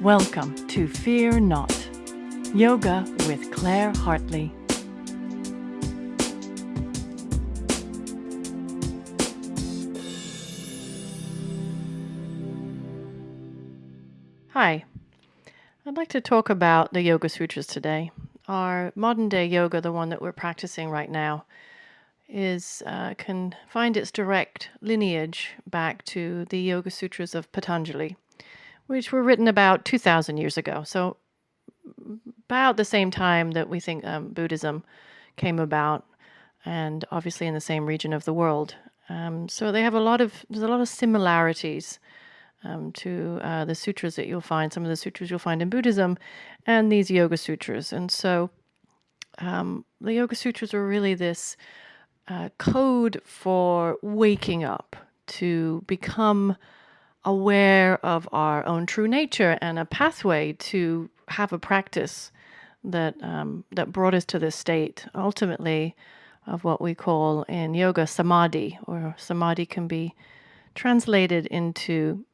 Welcome to Fear Not, Yoga with Claire Hartley. Hi, I'd like to talk about the Yoga Sutras today. Our modern day yoga, the one that we're practicing right now, can find its direct lineage back to the Yoga Sutras of Patanjali, which were written about 2,000 years ago. So about the same time that we think Buddhism came about, and obviously in the same region of the world. So there's a lot of similarities to the sutras that you'll find, some of the sutras you'll find in Buddhism, and these Yoga Sutras. And so the Yoga Sutras are really this code for waking up to become aware of our own true nature, and a pathway to have a practice that brought us to this state, ultimately, of what we call in yoga samadhi, or samadhi can be translated into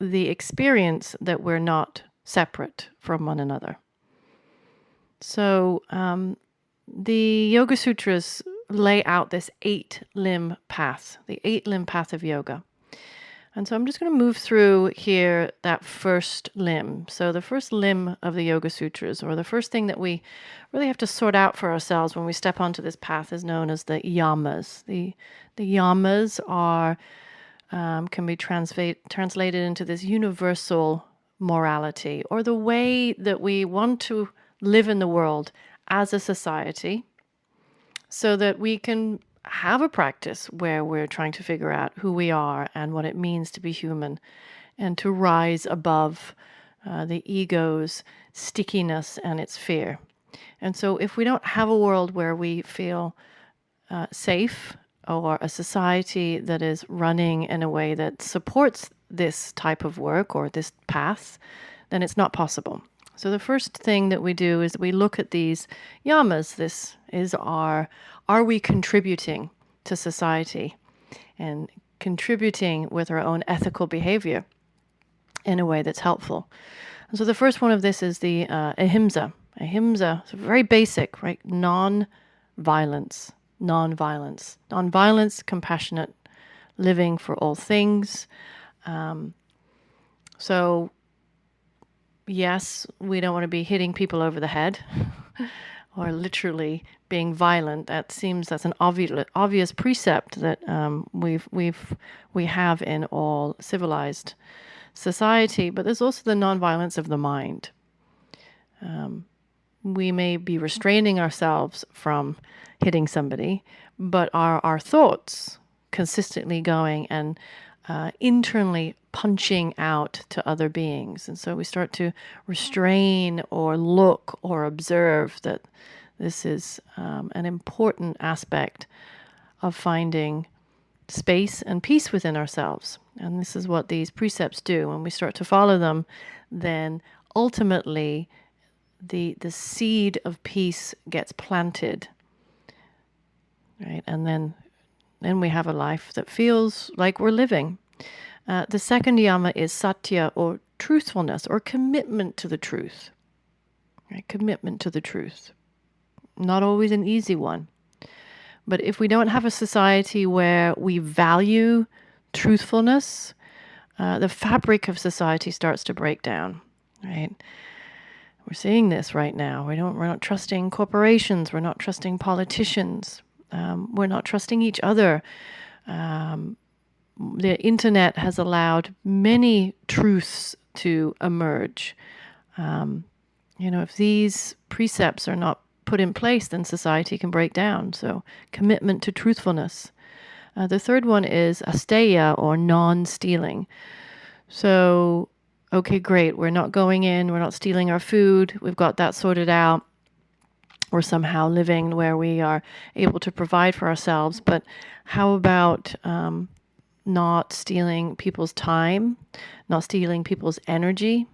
the experience that we're not separate from one another. So the Yoga Sutras lay out this 8-limb path, the 8-limb path of yoga. And so I'm just going to move through here that first limb. So the first limb of the Yoga Sutras, or the first thing that we really have to sort out for ourselves when we step onto this path, is known as the Yamas. The Yamas are can be translated into this universal morality, or the way that we want to live in the world as a society, so that we can have a practice where we're trying to figure out who we are and what it means to be human, and to rise above the ego's stickiness and its fear. And so if we don't have a world where we feel safe, or a society that is running in a way that supports this type of work or this path, then it's not possible. So the first thing that we do is we look at these yamas. This is are we contributing to society and contributing with our own ethical behavior in a way that's helpful? And so the first one of this is the ahimsa. Ahimsa, so very basic, right? Non-violence, compassionate living for all things. So yes, we don't want to be hitting people over the head or literally being violent. That's an obvious precept that we have in all civilized society. But there's also the nonviolence of the mind. We may be restraining ourselves from hitting somebody, but our thoughts consistently going and internally punching out to other beings. And so we start to restrain or look or observe that this is an important aspect of finding space and peace within ourselves. And this is what these precepts do. When we start to follow them, then ultimately the seed of peace gets planted, right? And then we have a life that feels like we're living. The second yama is satya, or truthfulness, or commitment to the truth. Right? Commitment to the truth. Not always an easy one. But if we don't have a society where we value truthfulness, the fabric of society starts to break down. Right? We're seeing this right now. We're not trusting corporations. We're not trusting politicians. We're not trusting each other. The internet has allowed many truths to emerge. If these precepts are not put in place, then society can break down. So commitment to truthfulness. The third one is asteya, or non-stealing. So, okay, great. We're not going in. We're not stealing our food. We've got that sorted out. We're somehow living where we are able to provide for ourselves. But how about not stealing people's time, not stealing people's energy,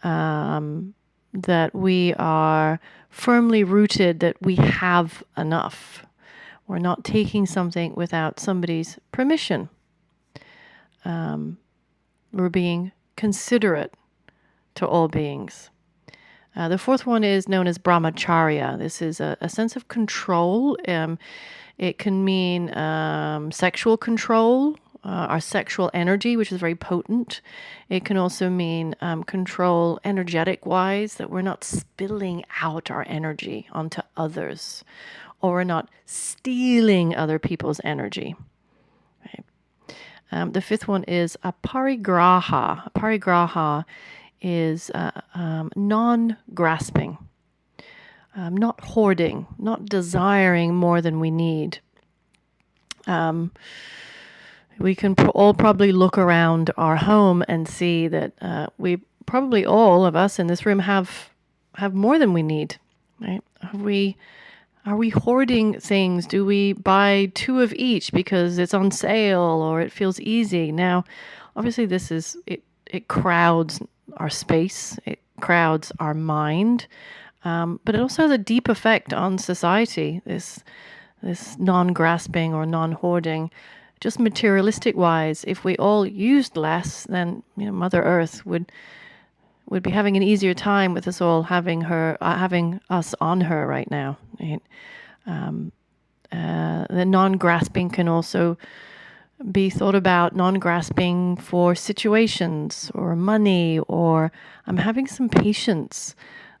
that we are firmly rooted that we have enough. We're not taking something without somebody's permission. We're being considerate to all beings. The fourth one is known as brahmacharya. This is a sense of control. It can mean sexual control, our sexual energy, which is very potent. It can also mean control energetic-wise, that we're not spilling out our energy onto others, or we're not stealing other people's energy. Right? The fifth one is aparigraha. Aparigraha is non-grasping, not hoarding, not desiring more than we need. We can all probably look around our home and see that we probably, all of us in this room, have more than we need. Right? Are we hoarding things? Do we buy 2 of each because it's on sale or it feels easy? Now, obviously, it crowds our space, it crowds our mind, but it also has a deep effect on society. This non-grasping or non-hoarding. Just materialistic wise, if we all used less, then Mother Earth would be having an easier time with us all having us on her right now. Right? The non-grasping can also be thought about, non-grasping for situations or money, or I'm having some patience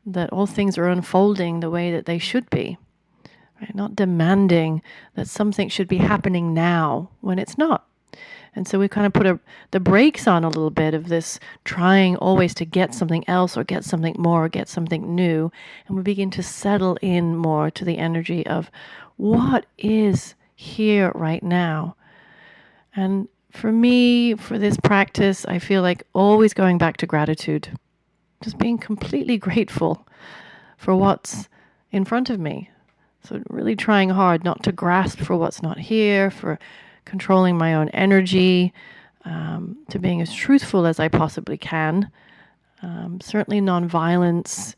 that all things are unfolding the way that they should be. Right? Not demanding that something should be happening now when it's not. And so we kind of put the brakes on a little bit of this trying always to get something else or get something more or get something new. And we begin to settle in more to the energy of what is here right now. And for me, for this practice, I feel like always going back to gratitude. Just being completely grateful for what's in front of me. So really trying hard not to grasp for what's not here, for controlling my own energy, to being as truthful as I possibly can. Certainly nonviolence,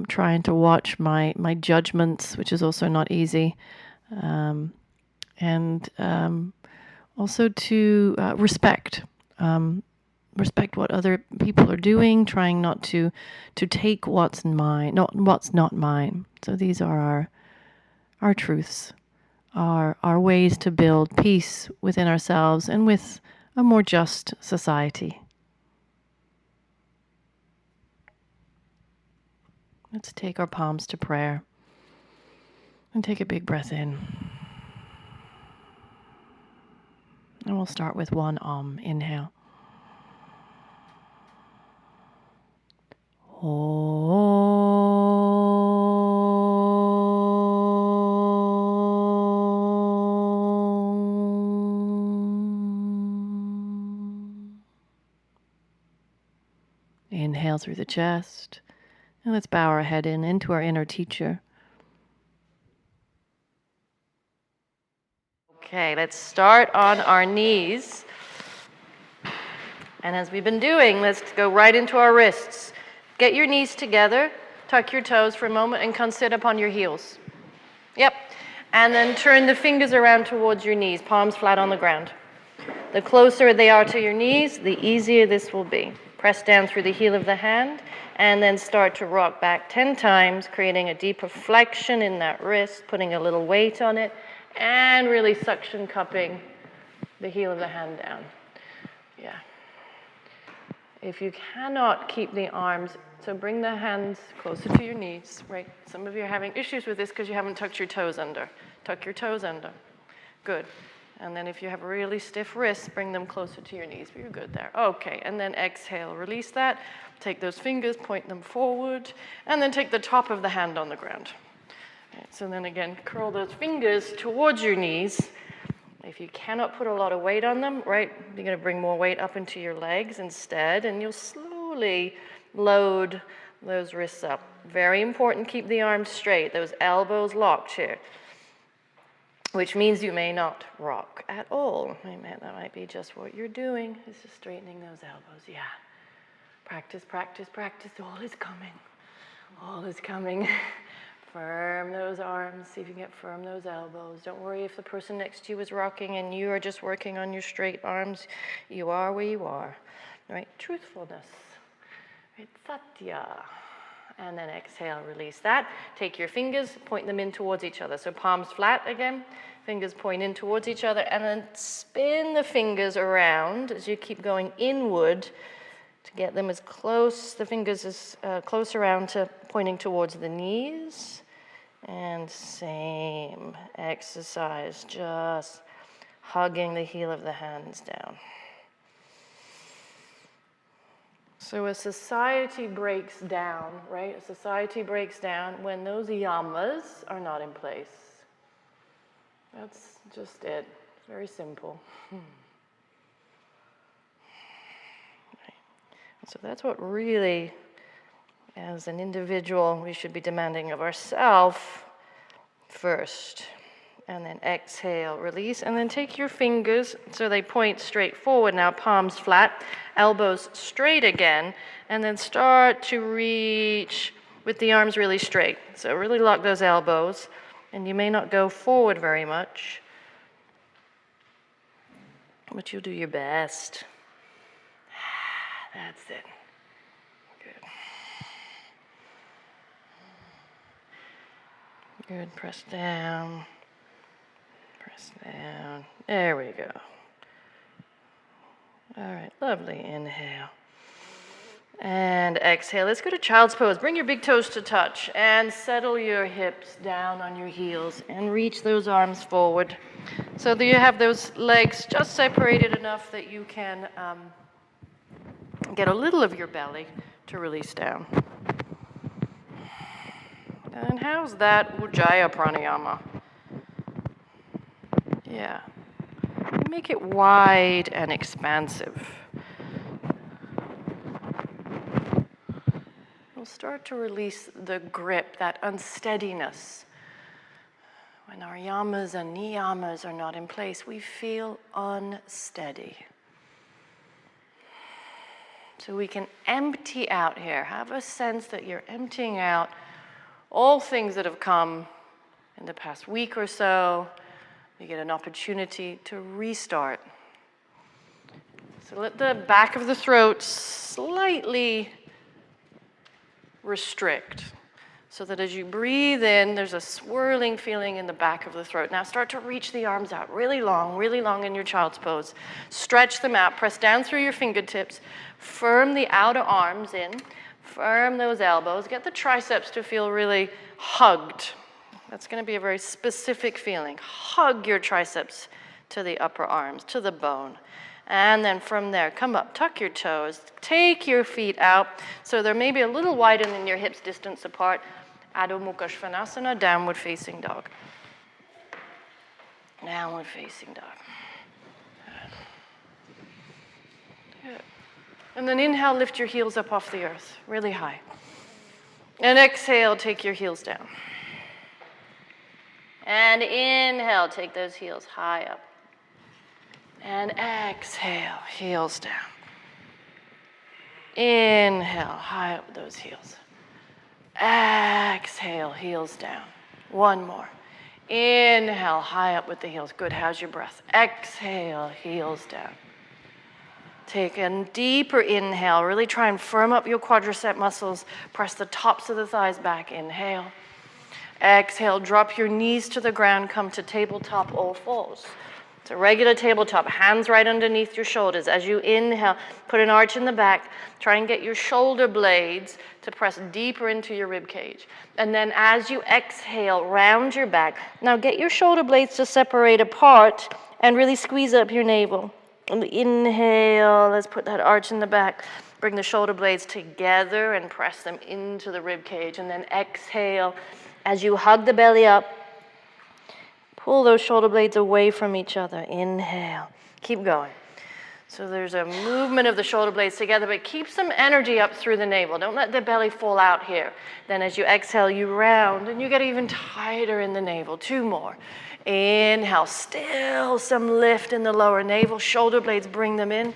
trying to watch my judgments, which is also not easy. And also to respect. Respect what other people are doing, trying not to take what's mine, what's not mine. So these are our truths, our ways to build peace within ourselves and with a more just society. Let's take our palms to prayer and take a big breath in. And we'll start with one inhale. Inhale through the chest. And let's bow our head into our inner teacher. Okay, let's start on our knees. And as we've been doing, let's go right into our wrists. Get your knees together, tuck your toes for a moment, and come sit up on your heels. Yep. And then turn the fingers around towards your knees, palms flat on the ground. The closer they are to your knees, the easier this will be. Press down through the heel of the hand, and then start to rock back 10 times, creating a deeper flexion in that wrist, putting a little weight on it, and really suction cupping the heel of the hand down. Yeah. If you cannot keep the arms, so bring the hands closer to your knees, right? Some of you are having issues with this because you haven't tucked your toes under. Tuck your toes under. Good. And then if you have really stiff wrists, bring them closer to your knees. You're good there. Okay, and then exhale. Release that. Take those fingers, point them forward, and then take the top of the hand on the ground. Right, so then again, curl those fingers towards your knees. If you cannot put a lot of weight on them, right, you're going to bring more weight up into your legs instead, and you'll slowly load those wrists up. Very important, keep the arms straight, those elbows locked here, which means you may not rock at all. That might be just what you're doing, is just straightening those elbows. Yeah. Practice, practice, practice. All is coming. All is coming. Firm those arms, see if you can get firm those elbows. Don't worry if the person next to you is rocking and you are just working on your straight arms. You are where you are. All right? Truthfulness. Satya. And then exhale, release that. Take your fingers, point them in towards each other. So palms flat again, fingers point in towards each other, and then spin the fingers around as you keep going inward to get them as close, the fingers as close around to pointing towards the knees. And same exercise, just hugging the heel of the hands down. So a society breaks down, right? A society breaks down when those yamas are not in place. That's just it. Very simple. Right. So that's what really, as an individual, we should be demanding of ourselves first. And then exhale, release, and then take your fingers so they point straight forward now, palms flat, elbows straight again, and then start to reach with the arms really straight. So really lock those elbows, and you may not go forward very much, but you'll do your best. That's it. Good. Good, press down. Press down. There we go. All right, lovely. Inhale. And exhale. Let's go to child's pose. Bring your big toes to touch and settle your hips down on your heels and reach those arms forward so that you have those legs just separated enough that you can get a little of your belly to release down. And how's that Ujjayi pranayama? Yeah. Make it wide and expansive. We'll start to release the grip, that unsteadiness. When our yamas and niyamas are not in place, we feel unsteady. So we can empty out here. Have a sense that you're emptying out all things that have come in the past week or so. You get an opportunity to restart. So let the back of the throat slightly restrict so that as you breathe in, there's a swirling feeling in the back of the throat. Now start to reach the arms out really long in your child's pose. Stretch them out, press down through your fingertips, firm the outer arms in, firm those elbows, get the triceps to feel really hugged. That's going to be a very specific feeling. Hug your triceps to the upper arms, to the bone. And then from there, come up, tuck your toes, take your feet out so they're maybe a little wider than your hips distance apart. Adho Mukha Svanasana, downward facing dog. Downward facing dog. Good. And then inhale, lift your heels up off the earth, really high. And exhale, take your heels down. And inhale, take those heels high up. And exhale, heels down. Inhale, high up with those heels. Exhale, heels down. One more. Inhale, high up with the heels. Good, how's your breath? Exhale, heels down. Take a deeper inhale. Really try and firm up your quadricep muscles. Press the tops of the thighs back. Inhale. Exhale, drop your knees to the ground, come to tabletop all fours. It's a regular tabletop, hands right underneath your shoulders. As you inhale, put an arch in the back. Try and get your shoulder blades to press deeper into your rib cage. And then as you exhale, round your back. Now get your shoulder blades to separate apart and really squeeze up your navel. And inhale, let's put that arch in the back. Bring the shoulder blades together and press them into the rib cage. And then exhale. As you hug the belly up, pull those shoulder blades away from each other. Inhale. Keep going. So there's a movement of the shoulder blades together, but keep some energy up through the navel. Don't let the belly fall out here. Then as you exhale, you round, and you get even tighter in the navel. Two more. Inhale. Still some lift in the lower navel. Shoulder blades, bring them in.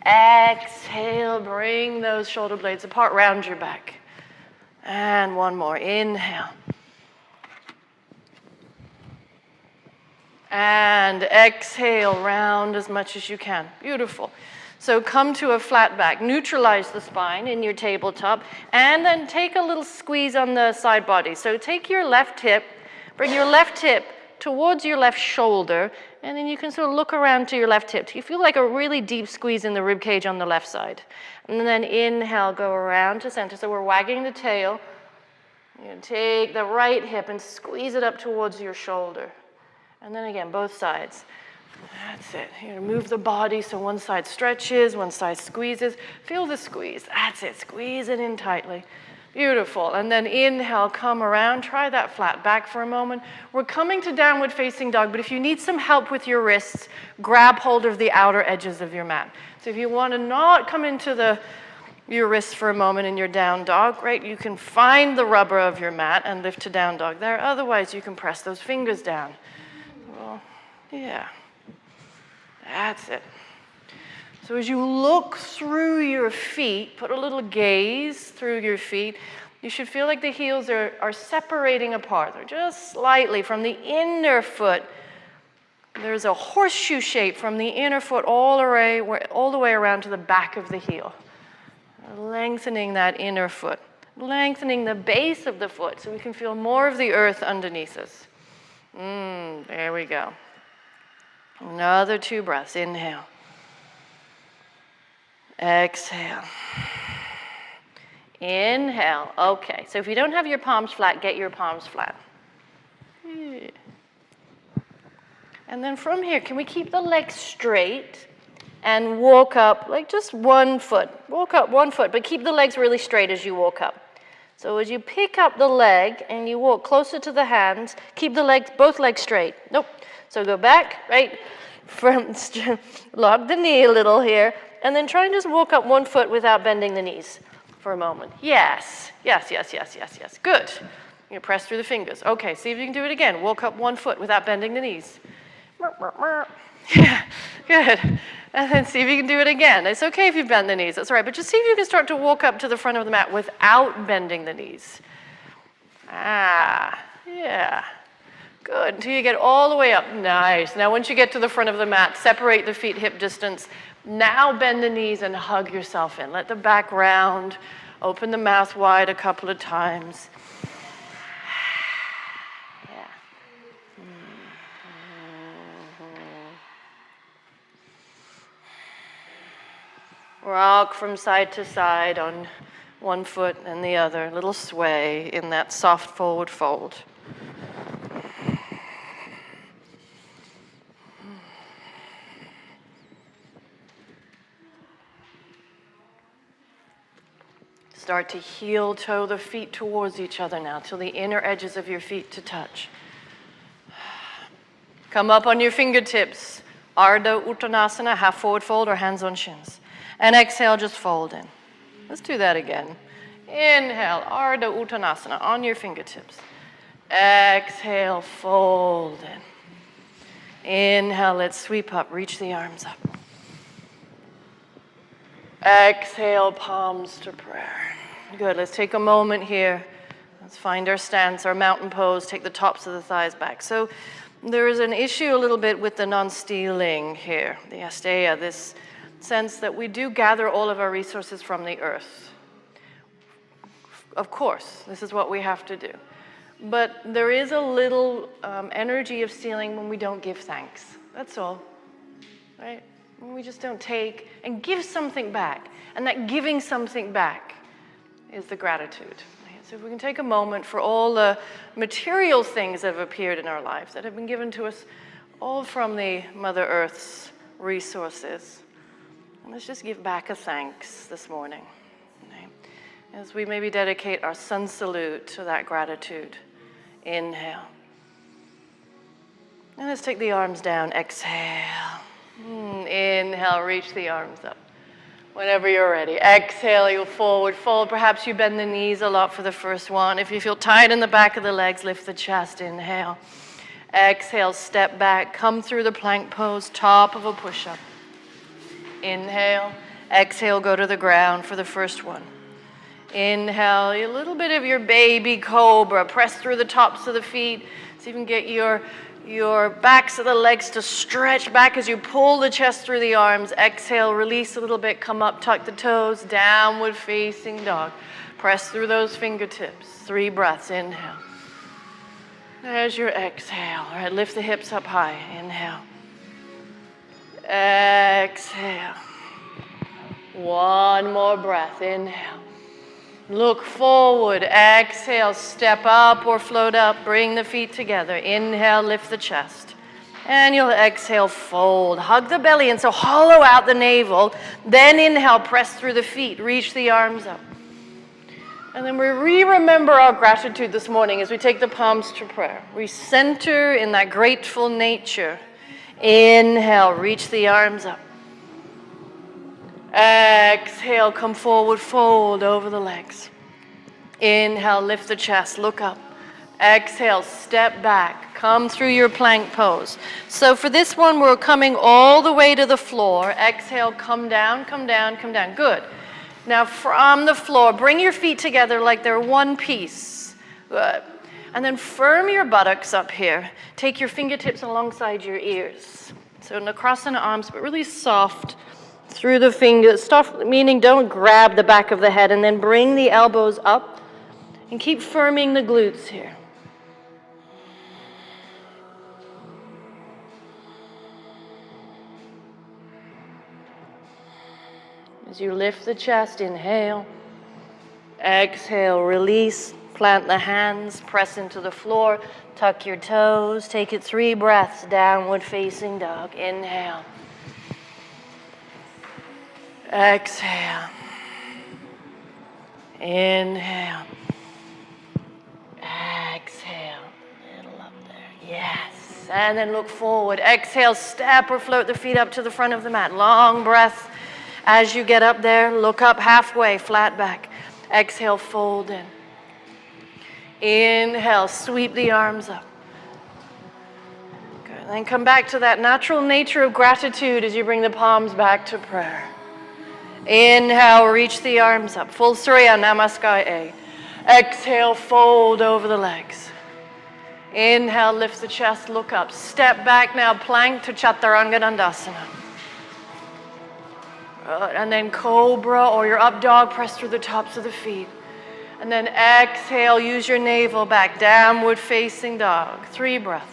Exhale. Bring those shoulder blades apart. Round your back. And one more. Inhale. And exhale, round as much as you can. Beautiful. So come to a flat back, neutralize the spine in your tabletop, and then take a little squeeze on the side body. So take your left hip, bring your left hip towards your left shoulder, and then you can sort of look around to your left hip. You feel like a really deep squeeze in the rib cage on the left side. And then inhale, go around to center. So we're wagging the tail. You take the right hip and squeeze it up towards your shoulder. And then again, both sides. That's it. You move the body so one side stretches, one side squeezes. Feel the squeeze. That's it. Squeeze it in tightly. Beautiful. And then inhale, come around. Try that flat back for a moment. We're coming to downward facing dog, but if you need some help with your wrists, grab hold of the outer edges of your mat. So if you want to not come into your wrists for a moment in your down dog, great. You can find the rubber of your mat and lift to down dog there. Otherwise, you can press those fingers down. Well, yeah. That's it. So as you look through your feet, put a little gaze through your feet, you should feel like the heels are separating apart. They're just slightly from the inner foot. There's a horseshoe shape from the inner foot all the way around to the back of the heel. Lengthening that inner foot. Lengthening the base of the foot so we can feel more of the earth underneath us. There we go. Another 2 breaths. Inhale. Exhale. Inhale. Okay, so if you don't have your palms flat, get your palms flat. And then from here, can we keep the legs straight and walk up like just 1 foot? Walk up 1 foot, but keep the legs really straight as you walk up. So as you pick up the leg and you walk closer to the hands, keep the legs, both legs straight. Nope. So go back, right? Lock the knee a little here. And then try and just walk up 1 foot without bending the knees for a moment. Yes. Yes, yes, yes, yes, yes. Good. You press through the fingers. Okay, see if you can do it again. Walk up 1 foot without bending the knees. Yeah, good. And then see if you can do it again. It's okay if you bend the knees. That's all right. But just see if you can start to walk up to the front of the mat without bending the knees. Yeah. Good. Until you get all the way up. Nice. Now once you get to the front of the mat, separate the feet hip distance. Now bend the knees and hug yourself in. Let the back round. Open the mouth wide a couple of times. Yeah. Rock from side to side on 1 foot and the other. A little sway in that soft forward fold. Start to heel toe the feet towards each other now, till the inner edges of your feet to touch. Come up on your fingertips. Ardha Uttanasana, half forward fold or hands on shins. And exhale, just fold in. Let's do that again. Inhale, Ardha Uttanasana on your fingertips. Exhale, fold in. Inhale, let's sweep up, reach the arms up. Exhale, palms to prayer. Good, let's take a moment here. Let's find our stance, our mountain pose, take the tops of the thighs back. So there is an issue a little bit with the non-stealing here, the asteya, this sense that we do gather all of our resources from the earth. Of course, this is what we have to do. But there is a little energy of stealing when we don't give thanks. That's all, right? When we just don't take and give something back. And that giving something back is the gratitude. So if we can take a moment for all the material things that have appeared in our lives, that have been given to us all from the Mother Earth's resources. And let's just give back a thanks this morning. Okay? As we maybe dedicate our sun salute to that gratitude. Inhale. And let's take the arms down. Exhale. Inhale, reach the arms up. Whenever you're ready. Exhale, you'll forward fold. Perhaps you bend the knees a lot for the first one. If you feel tight in the back of the legs, lift the chest. Inhale. Exhale, step back. Come through the plank pose, top of a push-up. Inhale. Exhale, go to the ground for the first one. Inhale, a little bit of your baby cobra. Press through the tops of the feet so you can get your your backs of the legs to stretch back as you pull the chest through the arms. Exhale, release a little bit, come up, tuck the toes, downward facing dog. Press through those fingertips. 3 breaths, inhale. There's your exhale. All right, lift the hips up high, inhale. Exhale. 1 more breath, inhale. Look forward, exhale, step up or float up, bring the feet together. Inhale, lift the chest. And you'll exhale, fold. Hug the belly, and so hollow out the navel. Then inhale, press through the feet, reach the arms up. And then we remember our gratitude this morning as we take the palms to prayer. We center in that grateful nature. Inhale, reach the arms up. Exhale, come forward, fold over the legs. Inhale, lift the chest, look up. Exhale, step back, come through your plank pose. So for this one, we're coming all the way to the floor. Exhale, come down, come down, come down. Good. Now from the floor, bring your feet together like they're one piece. Good. And then firm your buttocks up here. Take your fingertips alongside your ears. So across the arms, but really soft. Through the fingers, soft, meaning don't grab the back of the head, and then bring the elbows up and keep firming the glutes here. As you lift the chest, inhale. Exhale, release, plant the hands, press into the floor, tuck your toes, take it 3 breaths, downward facing dog. Inhale. Exhale. Inhale. Exhale. A little up there. Yes. And then look forward. Exhale, step or float the feet up to the front of the mat. Long breath. As you get up there, look up halfway, flat back. Exhale, fold in. Inhale, sweep the arms up. Good. Then come back to that natural nature of gratitude as you bring the palms back to prayer. Inhale, reach the arms up. Full Surya Namaskar A. Exhale, fold over the legs. Inhale, lift the chest, look up. Step back now, plank to Chaturanga Dandasana. Good. And then cobra or your up dog, press through the tops of the feet. And then exhale, use your navel back, downward facing dog. 3 breaths.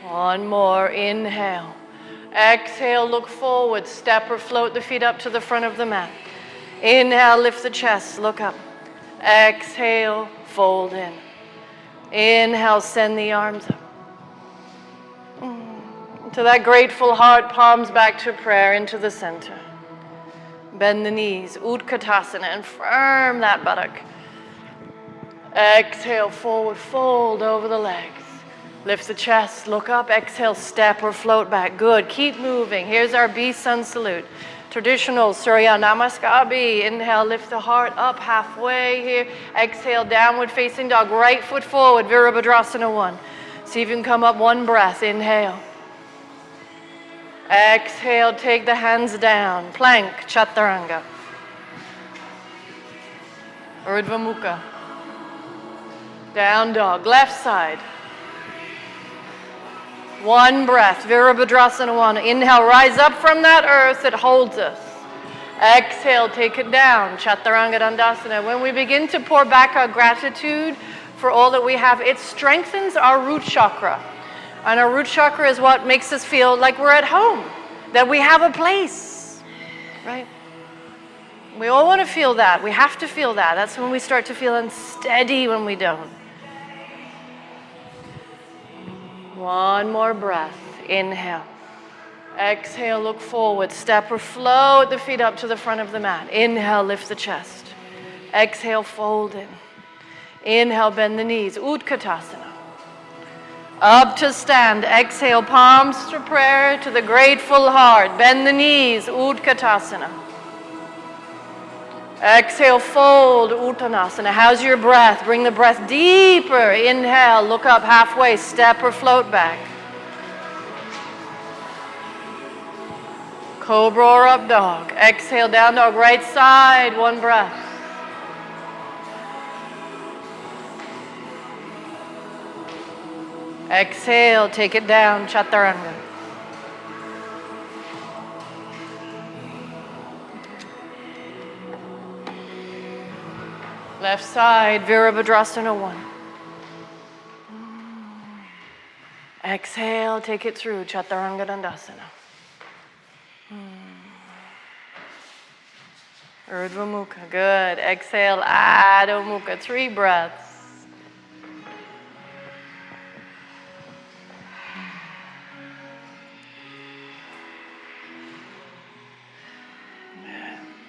One more, inhale. Exhale, look forward, step or float the feet up to the front of the mat. Inhale, lift the chest, look up. Exhale, fold in. Inhale, send the arms up. To that grateful heart, palms back to prayer, into the center. Bend the knees, Utkatasana, and firm that buttock. Exhale, forward, fold over the legs. Lift the chest, look up, exhale, step or float back. Good, keep moving. Here's our B Sun salute. Traditional Surya Namaskar B. Inhale, lift the heart up halfway here. Exhale, downward facing dog. Right foot forward, Virabhadrasana 1. See if you can come up 1 breath. Inhale. Exhale, take the hands down. Plank, Chaturanga. Urdhva Mukha. Down dog, left side. 1 breath, Virabhadrasana 1. Inhale, rise up from that earth that holds us. Exhale, take it down, Chaturanga Dandasana. When we begin to pour back our gratitude for all that we have, it strengthens our root chakra. And our root chakra is what makes us feel like we're at home, that we have a place, right? We all want to feel that. We have to feel that. That's when we start to feel unsteady when we don't. 1 more breath. Inhale. Exhale, look forward. Step or float the feet up to the front of the mat. Inhale, lift the chest. Exhale, fold in. Inhale, bend the knees. Utkatasana. Up to stand. Exhale, palms to prayer, to the grateful heart. Bend the knees. Utkatasana. Exhale, fold, Uttanasana. How's your breath? Bring the breath deeper. Inhale, look up halfway, step or float back. Cobra or up dog. Exhale, down dog, right side, 1 breath. Exhale, take it down, chaturanga. Left side, Virabhadrasana 1. Exhale, take it through, Chaturanga Dandasana. Urdhva Mukha, good. Exhale, Adho Mukha, 3 breaths.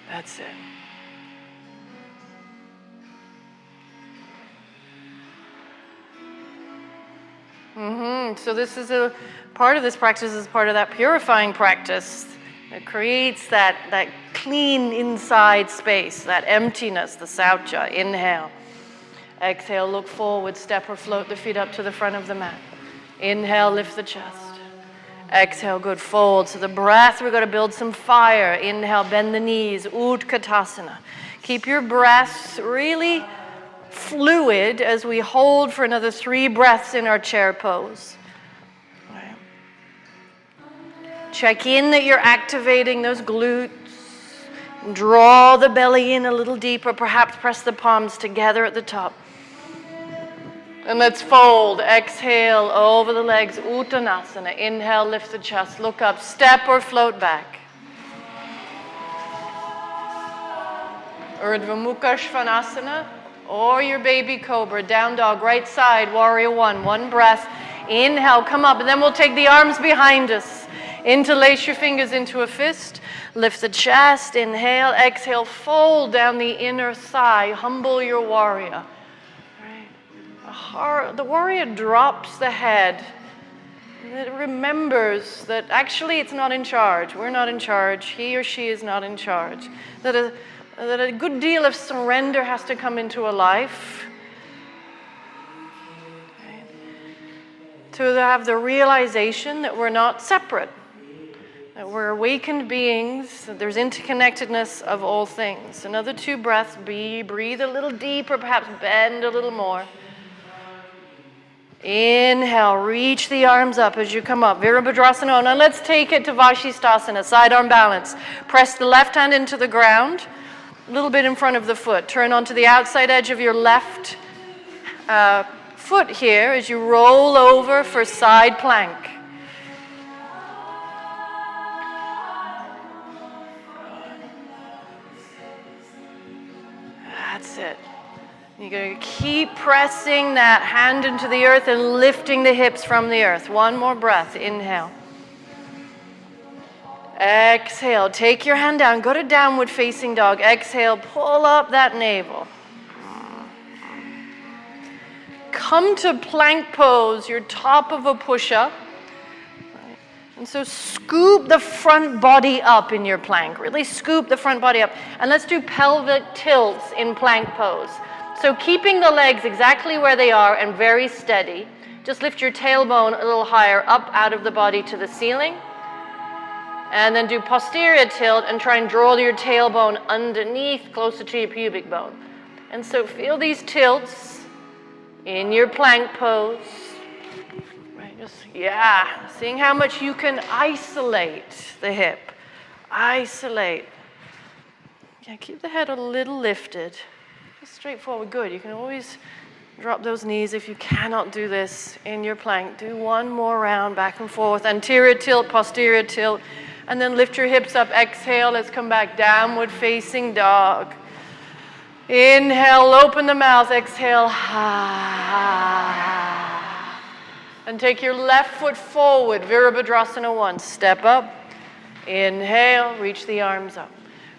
That's it. So this is a part of this practice is part of that purifying practice that creates that clean inside space, that emptiness, the saucha. Inhale. Exhale, look forward, step or float the feet up to the front of the mat. Inhale, lift the chest. Exhale, good, fold. So the breath, we're going to build some fire. Inhale, bend the knees, Utkatasana. Keep your breath really fluid as we hold for another 3 breaths in our chair pose. Right. Check in that you're activating those glutes. Draw the belly in a little deeper, perhaps press the palms together at the top. And let's fold. Exhale over the legs, Uttanasana. Inhale, lift the chest, look up, step or float back. Urdhva Mukha Svanasana. Or your baby cobra, down dog, right side, warrior 1. 1 breath. Inhale, come up, and then we'll take the arms behind us. Interlace your fingers into a fist. Lift the chest, inhale, exhale, fold down the inner thigh. Humble your warrior. Right. The warrior drops the head. It remembers that actually it's not in charge. We're not in charge. He or she is not in charge. That a good deal of surrender has to come into a life. Right. To have the realization that we're not separate, that we're awakened beings, that there's interconnectedness of all things. Another 2 breaths, breathe a little deeper, perhaps bend a little more. Inhale, reach the arms up as you come up. Virabhadrasana. Now let's take it to Vashisthasana, side arm balance. Press the left hand into the ground. A little bit in front of the foot. Turn onto the outside edge of your left foot here as you roll over for side plank. That's it. You're going to keep pressing that hand into the earth and lifting the hips from the earth. 1 more breath. Inhale. Exhale, take your hand down, go to downward facing dog. Exhale, pull up that navel. Come to plank pose, your top of a push-up. And so scoop the front body up in your plank. Really scoop the front body up. And let's do pelvic tilts in plank pose. So keeping the legs exactly where they are and very steady. Just lift your tailbone a little higher up out of the body to the ceiling. And then do posterior tilt and try and draw your tailbone underneath, closer to your pubic bone. And so feel these tilts in your plank pose. Right, seeing how much you can isolate the hip. Isolate. Yeah, keep the head a little lifted. Just straightforward, good. You can always drop those knees if you cannot do this in your plank. Do 1 more round, back and forth. Anterior tilt, posterior tilt. And then lift your hips up, exhale, let's come back, downward facing dog. Inhale, open the mouth, exhale. And take your left foot forward, Virabhadrasana 1. Step up, inhale, reach the arms up.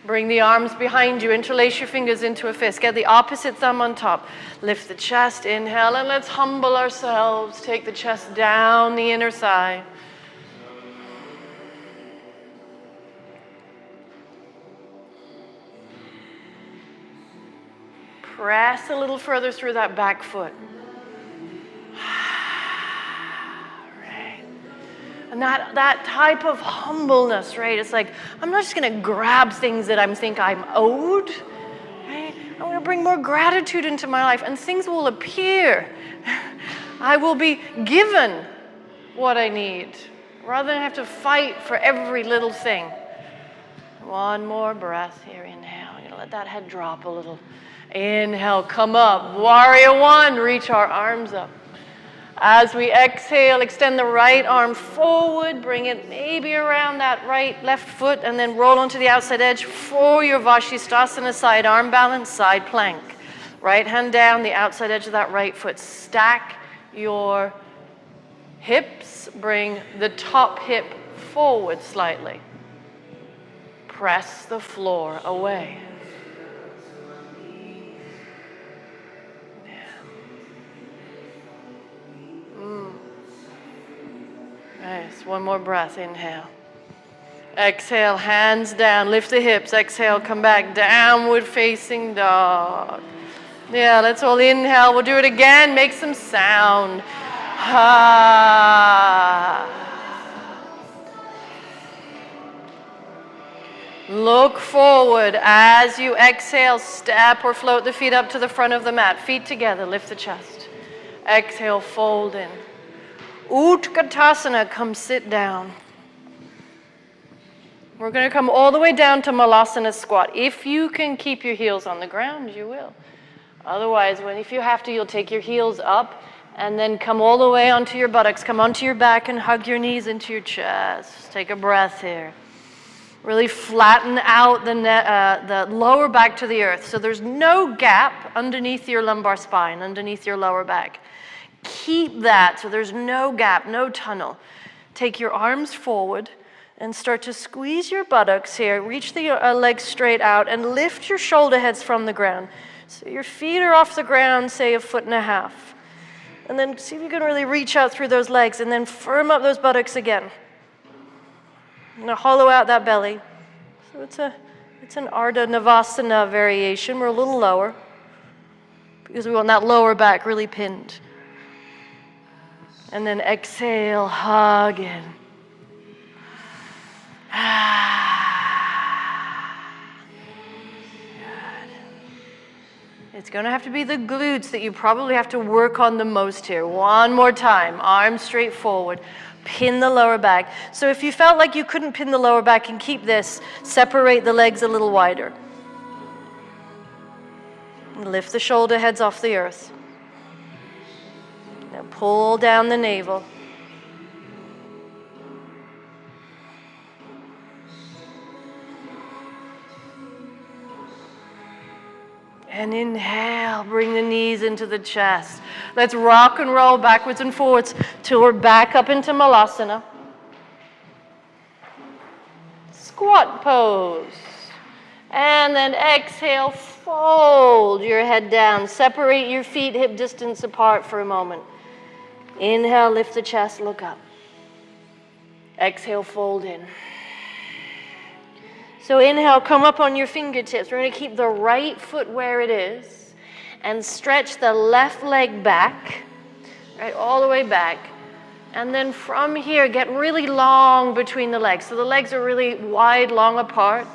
Bring the arms behind you, interlace your fingers into a fist. Get the opposite thumb on top. Lift the chest, inhale, and let's humble ourselves. Take the chest down the inner thigh. Press a little further through that back foot. Right. And that type of humbleness, right? It's like, I'm not just going to grab things that I think I'm owed. Right? I'm going to bring more gratitude into my life, and things will appear. I will be given what I need, rather than have to fight for every little thing. One more breath here. Inhale. You're going to let that head drop a little. Inhale, come up. Warrior one, reach our arms up. As we exhale, extend the right arm forward, bring it maybe around that left foot, and then roll onto the outside edge for your Vashisthasana side arm balance, side plank. Right hand down, the outside edge of that right foot. Stack your hips, bring the top hip forward slightly. Press the floor away. Nice. One more breath. Inhale. Exhale, hands down. Lift the hips. Exhale, come back. Downward facing dog. Yeah, let's all inhale. We'll do it again. Make some sound. Look forward as you exhale. Step or float the feet up to the front of the mat. Feet together. Lift the chest. Exhale, fold in. Utkatasana, come sit down. We're going to come all the way down to Malasana squat. If you can keep your heels on the ground, you will. Otherwise, if you have to, you'll take your heels up and then come all the way onto your buttocks. Come onto your back and hug your knees into your chest. Take a breath here. Really flatten out the lower back to the earth. So there's no gap underneath your lumbar spine, underneath your lower back. Keep that so there's no gap, no tunnel. Take your arms forward and start to squeeze your buttocks here. Reach the legs straight out and lift your shoulder heads from the ground. So your feet are off the ground, say 1.5 feet. And then see if you can really reach out through those legs and then firm up those buttocks again. Now hollow out that belly. So it's an Ardha Navasana variation. We're a little lower because we want that lower back really pinned. And then exhale, hug in. Good. It's going to have to be the glutes that you probably have to work on the most here. One more time, arms straight forward. Pin the lower back. So if you felt like you couldn't pin the lower back and keep this, separate the legs a little wider. Lift the shoulder heads off the earth. Now pull down the navel. And inhale, bring the knees into the chest. Let's rock and roll backwards and forwards till we're back up into Malasana. Squat pose. And then exhale, fold your head down. Separate your feet hip distance apart for a moment. Inhale, lift the chest, look up. Exhale, fold in. So inhale, come up on your fingertips. We're going to keep the right foot where it is and stretch the left leg back, right, all the way back. And then from here, get really long between the legs. So the legs are really wide, long apart.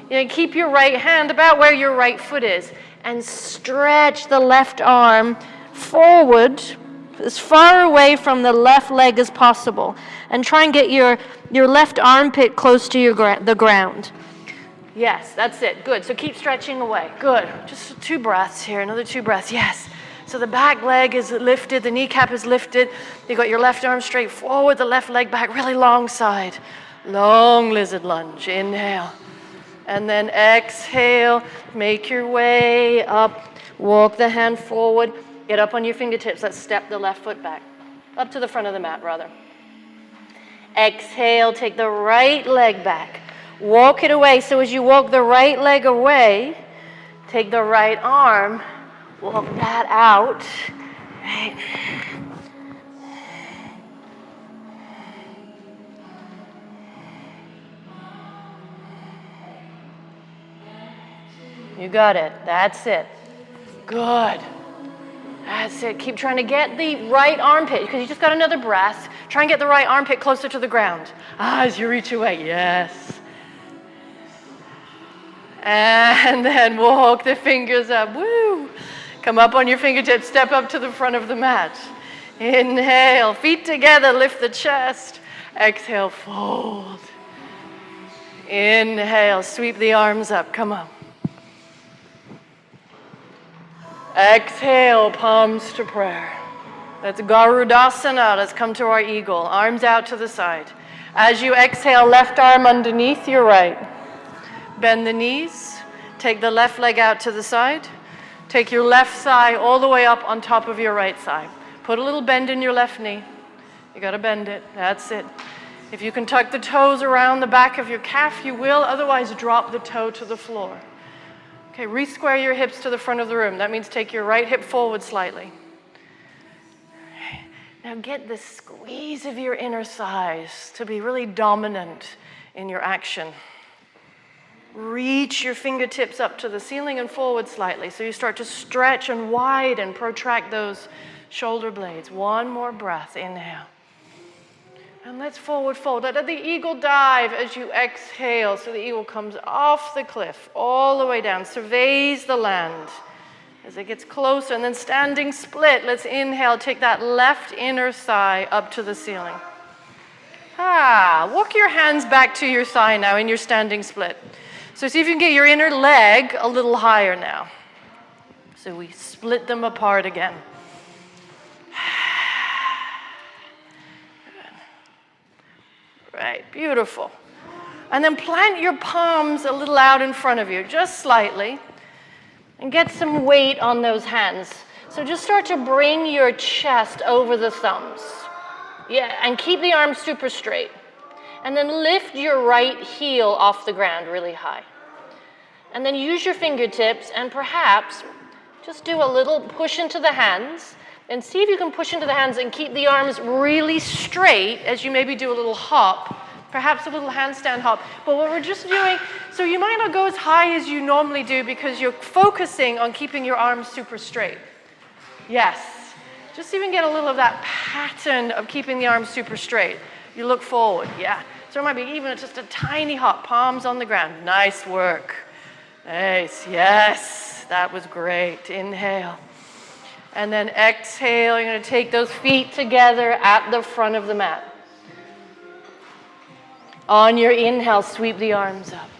Keep your right hand about where your right foot is and stretch the left arm forward as far away from the left leg as possible. And try and get your left armpit close to the ground. Yes, that's it. Good. So keep stretching away. Good. Just 2 breaths here. Another 2 breaths. Yes. So the back leg is lifted. The kneecap is lifted. You got your left arm straight forward. The left leg back really long side. Long lizard lunge. Inhale. And then exhale. Make your way up. Walk the hand forward. Get up on your fingertips. Let's step the left foot back. Up to the front of the mat, rather. Exhale. Take the right leg back. Walk it away. So as you walk the right leg away, take the right arm, walk that out. Right. You got it. That's it. Good. That's it. Keep trying to get the right armpit, because you just got another breath. Try and get the right armpit closer to the ground. As you reach away. Yes. And then walk the fingers up. Woo! Come up on your fingertips. Step up to the front of the mat. Inhale, feet together, lift the chest. Exhale, fold. Inhale, sweep the arms up, come on. Exhale, palms to prayer. That's Garudasana. Let's come to our eagle. Arms out to the side. As you exhale, left arm underneath your right. Bend the knees. Take the left leg out to the side. Take your left thigh all the way up on top of your right thigh. Put a little bend in your left knee. You got to bend it. That's it. If you can tuck the toes around the back of your calf, you will. Otherwise, drop the toe to the floor. Okay, re-square your hips to the front of the room. That means take your right hip forward slightly. Now get the squeeze of your inner thighs to be really dominant in your action. Reach your fingertips up to the ceiling and forward slightly. So you start to stretch and widen, protract those shoulder blades. One more breath, inhale. And let's forward fold. Let the eagle dive as you exhale. So the eagle comes off the cliff, all the way down, surveys the land as it gets closer. And then standing split, let's inhale, take that left inner thigh up to the ceiling. Walk your hands back to your thigh now in your standing split. So see if you can get your inner leg a little higher now. So we split them apart again. Right, beautiful. And then plant your palms a little out in front of you, just slightly, and get some weight on those hands. So just start to bring your chest over the thumbs. Yeah, and keep the arms super straight. And then lift your right heel off the ground really high. And then use your fingertips and perhaps just do a little push into the hands. And see if you can push into the hands and keep the arms really straight as you maybe do a little hop, perhaps a little handstand hop. But what we're just doing, so you might not go as high as you normally do because you're focusing on keeping your arms super straight. Yes. Just even get a little of that pattern of keeping the arms super straight. You look forward, yeah. So it might be even just a tiny hop, palms on the ground. Nice work. Nice, yes. That was great. Inhale. And then exhale, you're going to take those feet together at the front of the mat. On your inhale, sweep the arms up.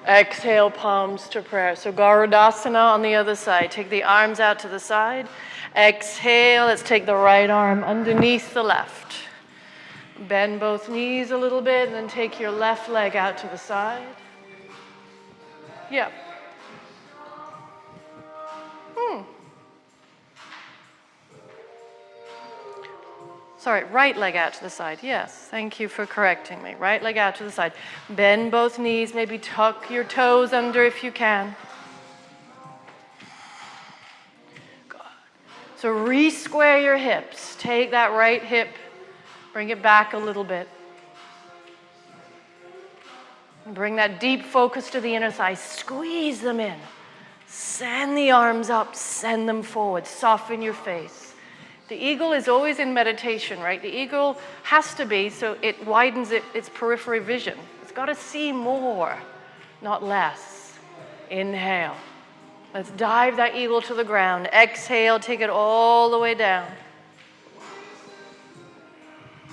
Exhale, palms to prayer. So Garudasana on the other side. Take the arms out to the side. Exhale, let's take the right arm underneath the left. Bend both knees a little bit, and then take your left leg out to the side. Yep. Sorry, right leg out to the side. Yes, thank you for correcting me. Right leg out to the side. Bend both knees, maybe tuck your toes under if you can. Good. So re-square your hips. Take that right hip, bring it back a little bit. And bring that deep focus to the inner thigh. Squeeze them in. Send the arms up, send them forward. Soften your face. The eagle is always in meditation, right? The eagle has to be, so it widens its periphery vision. It's got to see more, not less. Inhale. Let's dive that eagle to the ground. Exhale, take it all the way down.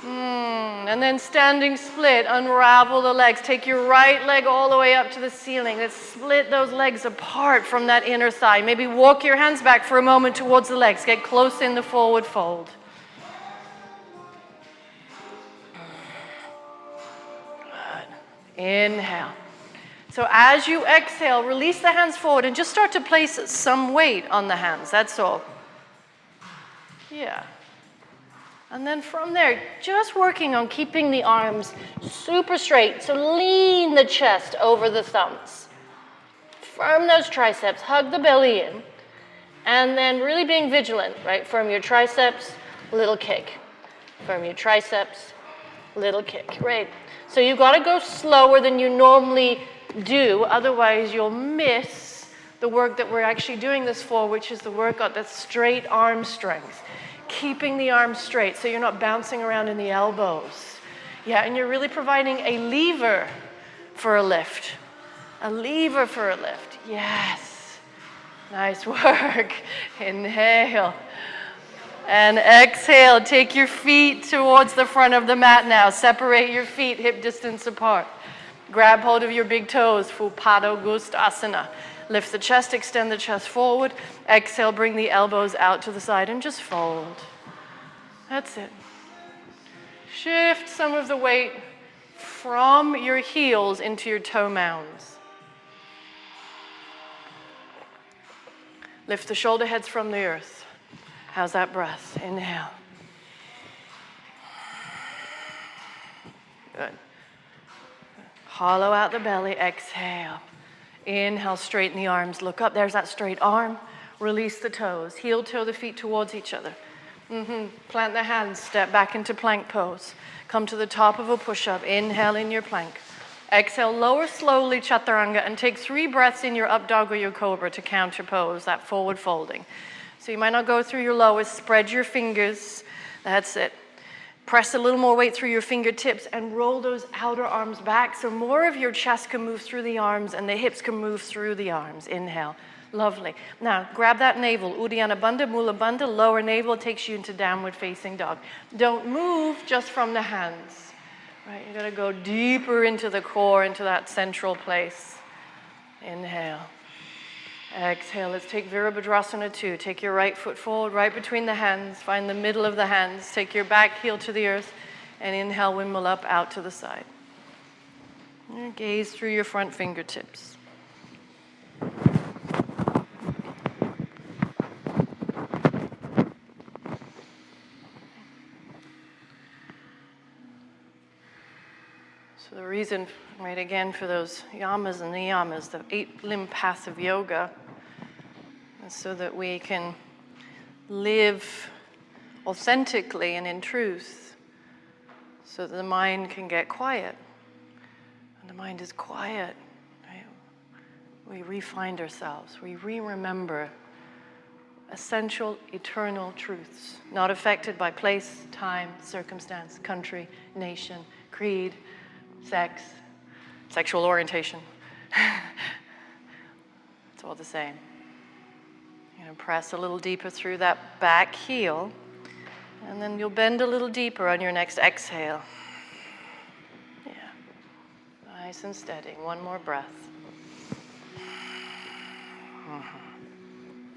And then standing split, unravel the legs. Take your right leg all the way up to the ceiling. Let's split those legs apart from that inner thigh. Maybe walk your hands back for a moment towards the legs. Get close in the forward fold. Good. Inhale. So as you exhale, release the hands forward and just start to place some weight on the hands. That's all. Yeah. And then from there, just working on keeping the arms super straight. So lean the chest over the thumbs. Firm those triceps, hug the belly in. And then really being vigilant, right? Firm your triceps, little kick. Firm your triceps, little kick, right? So you've got to go slower than you normally do. Otherwise, you'll miss the work that we're actually doing this for, which is the work on that straight arm strength. Keeping the arms straight so you're not bouncing around in the elbows. Yeah, and you're really providing a lever for a lift. A lever for a lift. Yes. Nice work. Inhale. And exhale. Take your feet towards the front of the mat now. Separate your feet hip distance apart. Grab hold of your big toes. Padogustasana. Lift the chest, extend the chest forward. Exhale, bring the elbows out to the side and just fold. That's it. Shift some of the weight from your heels into your toe mounds. Lift the shoulder heads from the earth. How's that breath? Inhale. Good. Hollow out the belly. Exhale. Inhale, straighten the arms. Look up. There's that straight arm. Release the toes. Heel toe the feet towards each other. Plant the hands. Step back into plank pose. Come to the top of a push-up. Inhale in your plank. Exhale, lower slowly, chaturanga, and take 3 breaths in your up dog or your cobra to counter pose, that forward folding. So you might not go through your lowest. Spread your fingers. That's it. Press a little more weight through your fingertips and roll those outer arms back so more of your chest can move through the arms and the hips can move through the arms. Inhale. Lovely. Now, grab that navel. Uddiyana Bandha, Mula Bandha, lower navel takes you into downward facing dog. Don't move just from the hands. Right? You got to go deeper into the core, into that central place. Inhale. Exhale. Let's take Virabhadrasana 2. Take your right foot forward, right between the hands. Find the middle of the hands. Take your back heel to the earth. And inhale, windmill up, out to the side. And gaze through your front fingertips. So the reason, right, again, for those yamas and niyamas, the 8-limb path of yoga, is so that we can live authentically and in truth, so that the mind can get quiet. When the mind is quiet, right, we re-find ourselves. We re-remember essential, eternal truths, not affected by place, time, circumstance, country, nation, creed, sex, sexual orientation. It's all the same. You're going to press a little deeper through that back heel, and then you'll bend a little deeper on your next exhale. Yeah. Nice and steady. One more breath.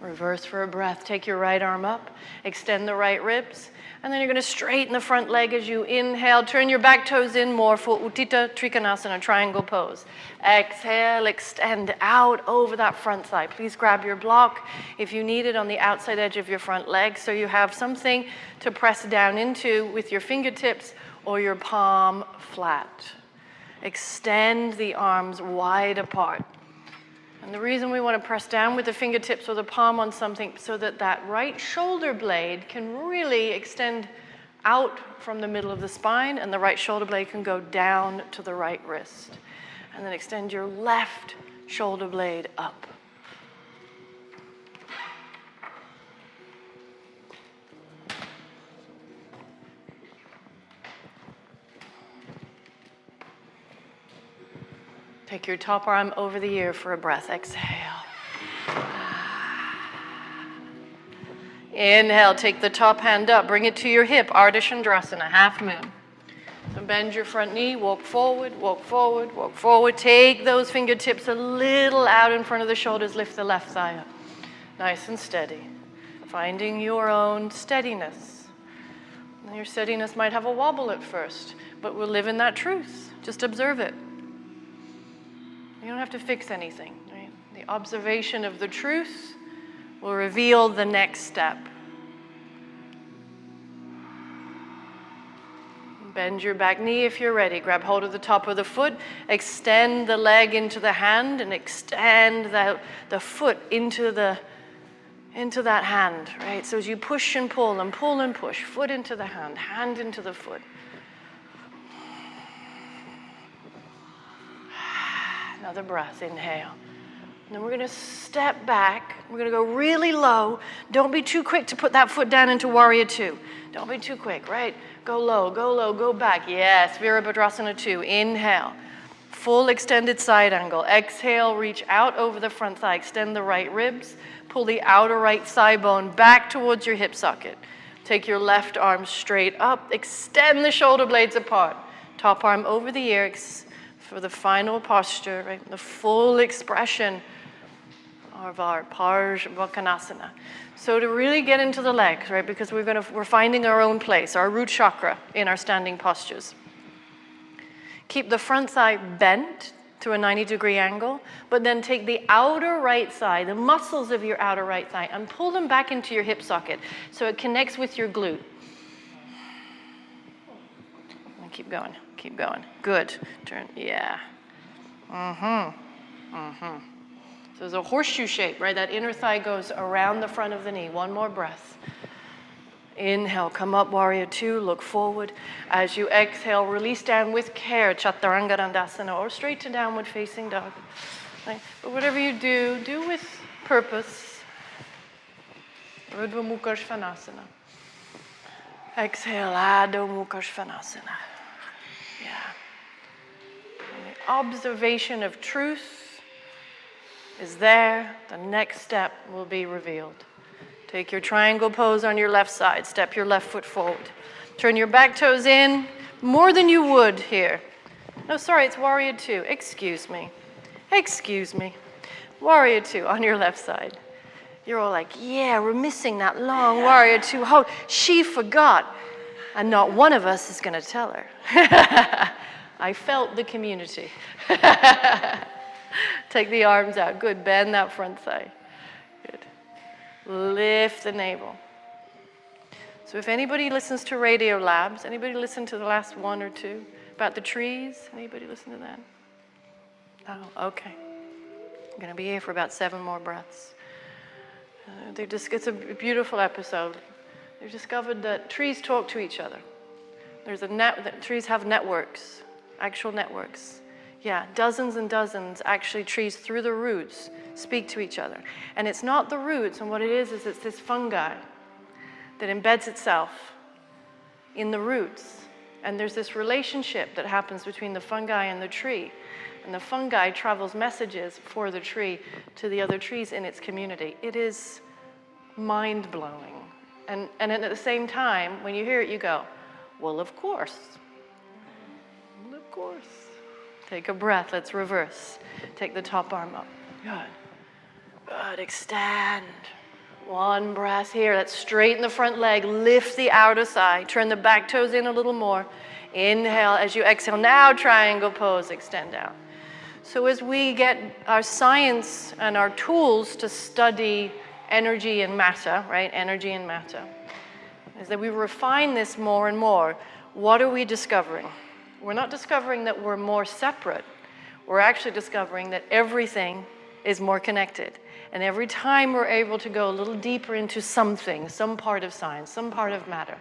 Reverse for a breath. Take your right arm up, extend the right ribs, and then you're going to straighten the front leg as you inhale. Turn your back toes in more for Utthita Trikonasana, triangle pose. Exhale, extend out over that front thigh. Please grab your block if you need it on the outside edge of your front leg so you have something to press down into with your fingertips or your palm flat. Extend the arms wide apart. And the reason we want to press down with the fingertips or the palm on something so that that right shoulder blade can really extend out from the middle of the spine and the right shoulder blade can go down to the right wrist. And then extend your left shoulder blade up. Take your top arm over the ear for a breath. Exhale. Inhale, take the top hand up. Bring it to your hip. Ardha Chandrasana, half moon. So bend your front knee, walk forward, walk forward, walk forward. Take those fingertips a little out in front of the shoulders. Lift the left thigh up. Nice and steady. Finding your own steadiness. And your steadiness might have a wobble at first, but we'll live in that truth. Just observe it. You don't have to fix anything. Right? The observation of the truth will reveal the next step. Bend your back knee if you're ready. Grab hold of the top of the foot. Extend the leg into the hand and extend the foot into that hand. Right? So as you push and pull and push, foot into the hand into the foot. Another breath, inhale. And then we're going to step back. We're going to go really low. Don't be too quick to put that foot down into Warrior 2. Don't be too quick, right? Go low, go back. Yes, Virabhadrasana 2. Inhale. Full extended side angle. Exhale, reach out over the front thigh. Extend the right ribs. Pull the outer right thigh bone back towards your hip socket. Take your left arm straight up. Extend the shoulder blades apart. Top arm over the ears for the final posture, right? The full expression of our Parsvakonasana. So to really get into the legs, right? Because we're finding our own place, our root chakra in our standing postures. Keep the front thigh bent to a 90-degree angle, but then take the outer right thigh, the muscles of your outer right thigh, and pull them back into your hip socket so it connects with your glute. And keep going, keep going. Good. Turn, yeah. So there's a horseshoe shape, right? That inner thigh goes around the front of the knee. One more breath. Inhale, come up, warrior two, look forward. As you exhale, release down with care, Chaturanga Dandasana, or straight to downward facing dog. Right? But whatever you do, do with purpose. Urdhva Mukha Svanasana. Exhale, Adho Mukha Svanasana. Yeah. And the observation of truth is there. The next step will be revealed. Take your triangle pose on your left side. Step your left foot forward. Turn your back toes in more than you would here. No, sorry, it's warrior two. Excuse me. Excuse me. Warrior two on your left side. You're all like, yeah, we're missing that long warrior two hold. She forgot. And not one of us is going to tell her. I felt the community. Take the arms out. Good. Bend that front thigh. Good. Lift the navel. So if anybody listens to Radio Labs, anybody listen to the last one or two about the trees? Anybody listen to that? Oh, okay. I'm going to be here for about 7 more breaths. It's a beautiful episode. They've discovered that trees talk to each other. Trees have networks, actual networks. Yeah, dozens and dozens, actually, trees through the roots speak to each other. And it's not the roots, and what it is it's this fungi that embeds itself in the roots. And there's this relationship that happens between the fungi and the tree. And the fungi travels messages for the tree to the other trees in its community. It is mind-blowing. And at the same time, when you hear it, you go, well, of course. Well, of course. Take a breath. Let's reverse. Take the top arm up. Good. Good. Extend. One breath here. Let's straighten the front leg. Lift the outer thigh. Turn the back toes in a little more. Inhale. As you exhale, now triangle pose. Extend out. So as we get our science and our tools to study energy and matter, right? Energy and matter. Is that we refine this more and more. What are we discovering? We're not discovering that we're more separate. We're actually discovering that everything is more connected. And every time we're able to go a little deeper into something, some part of science, some part of matter,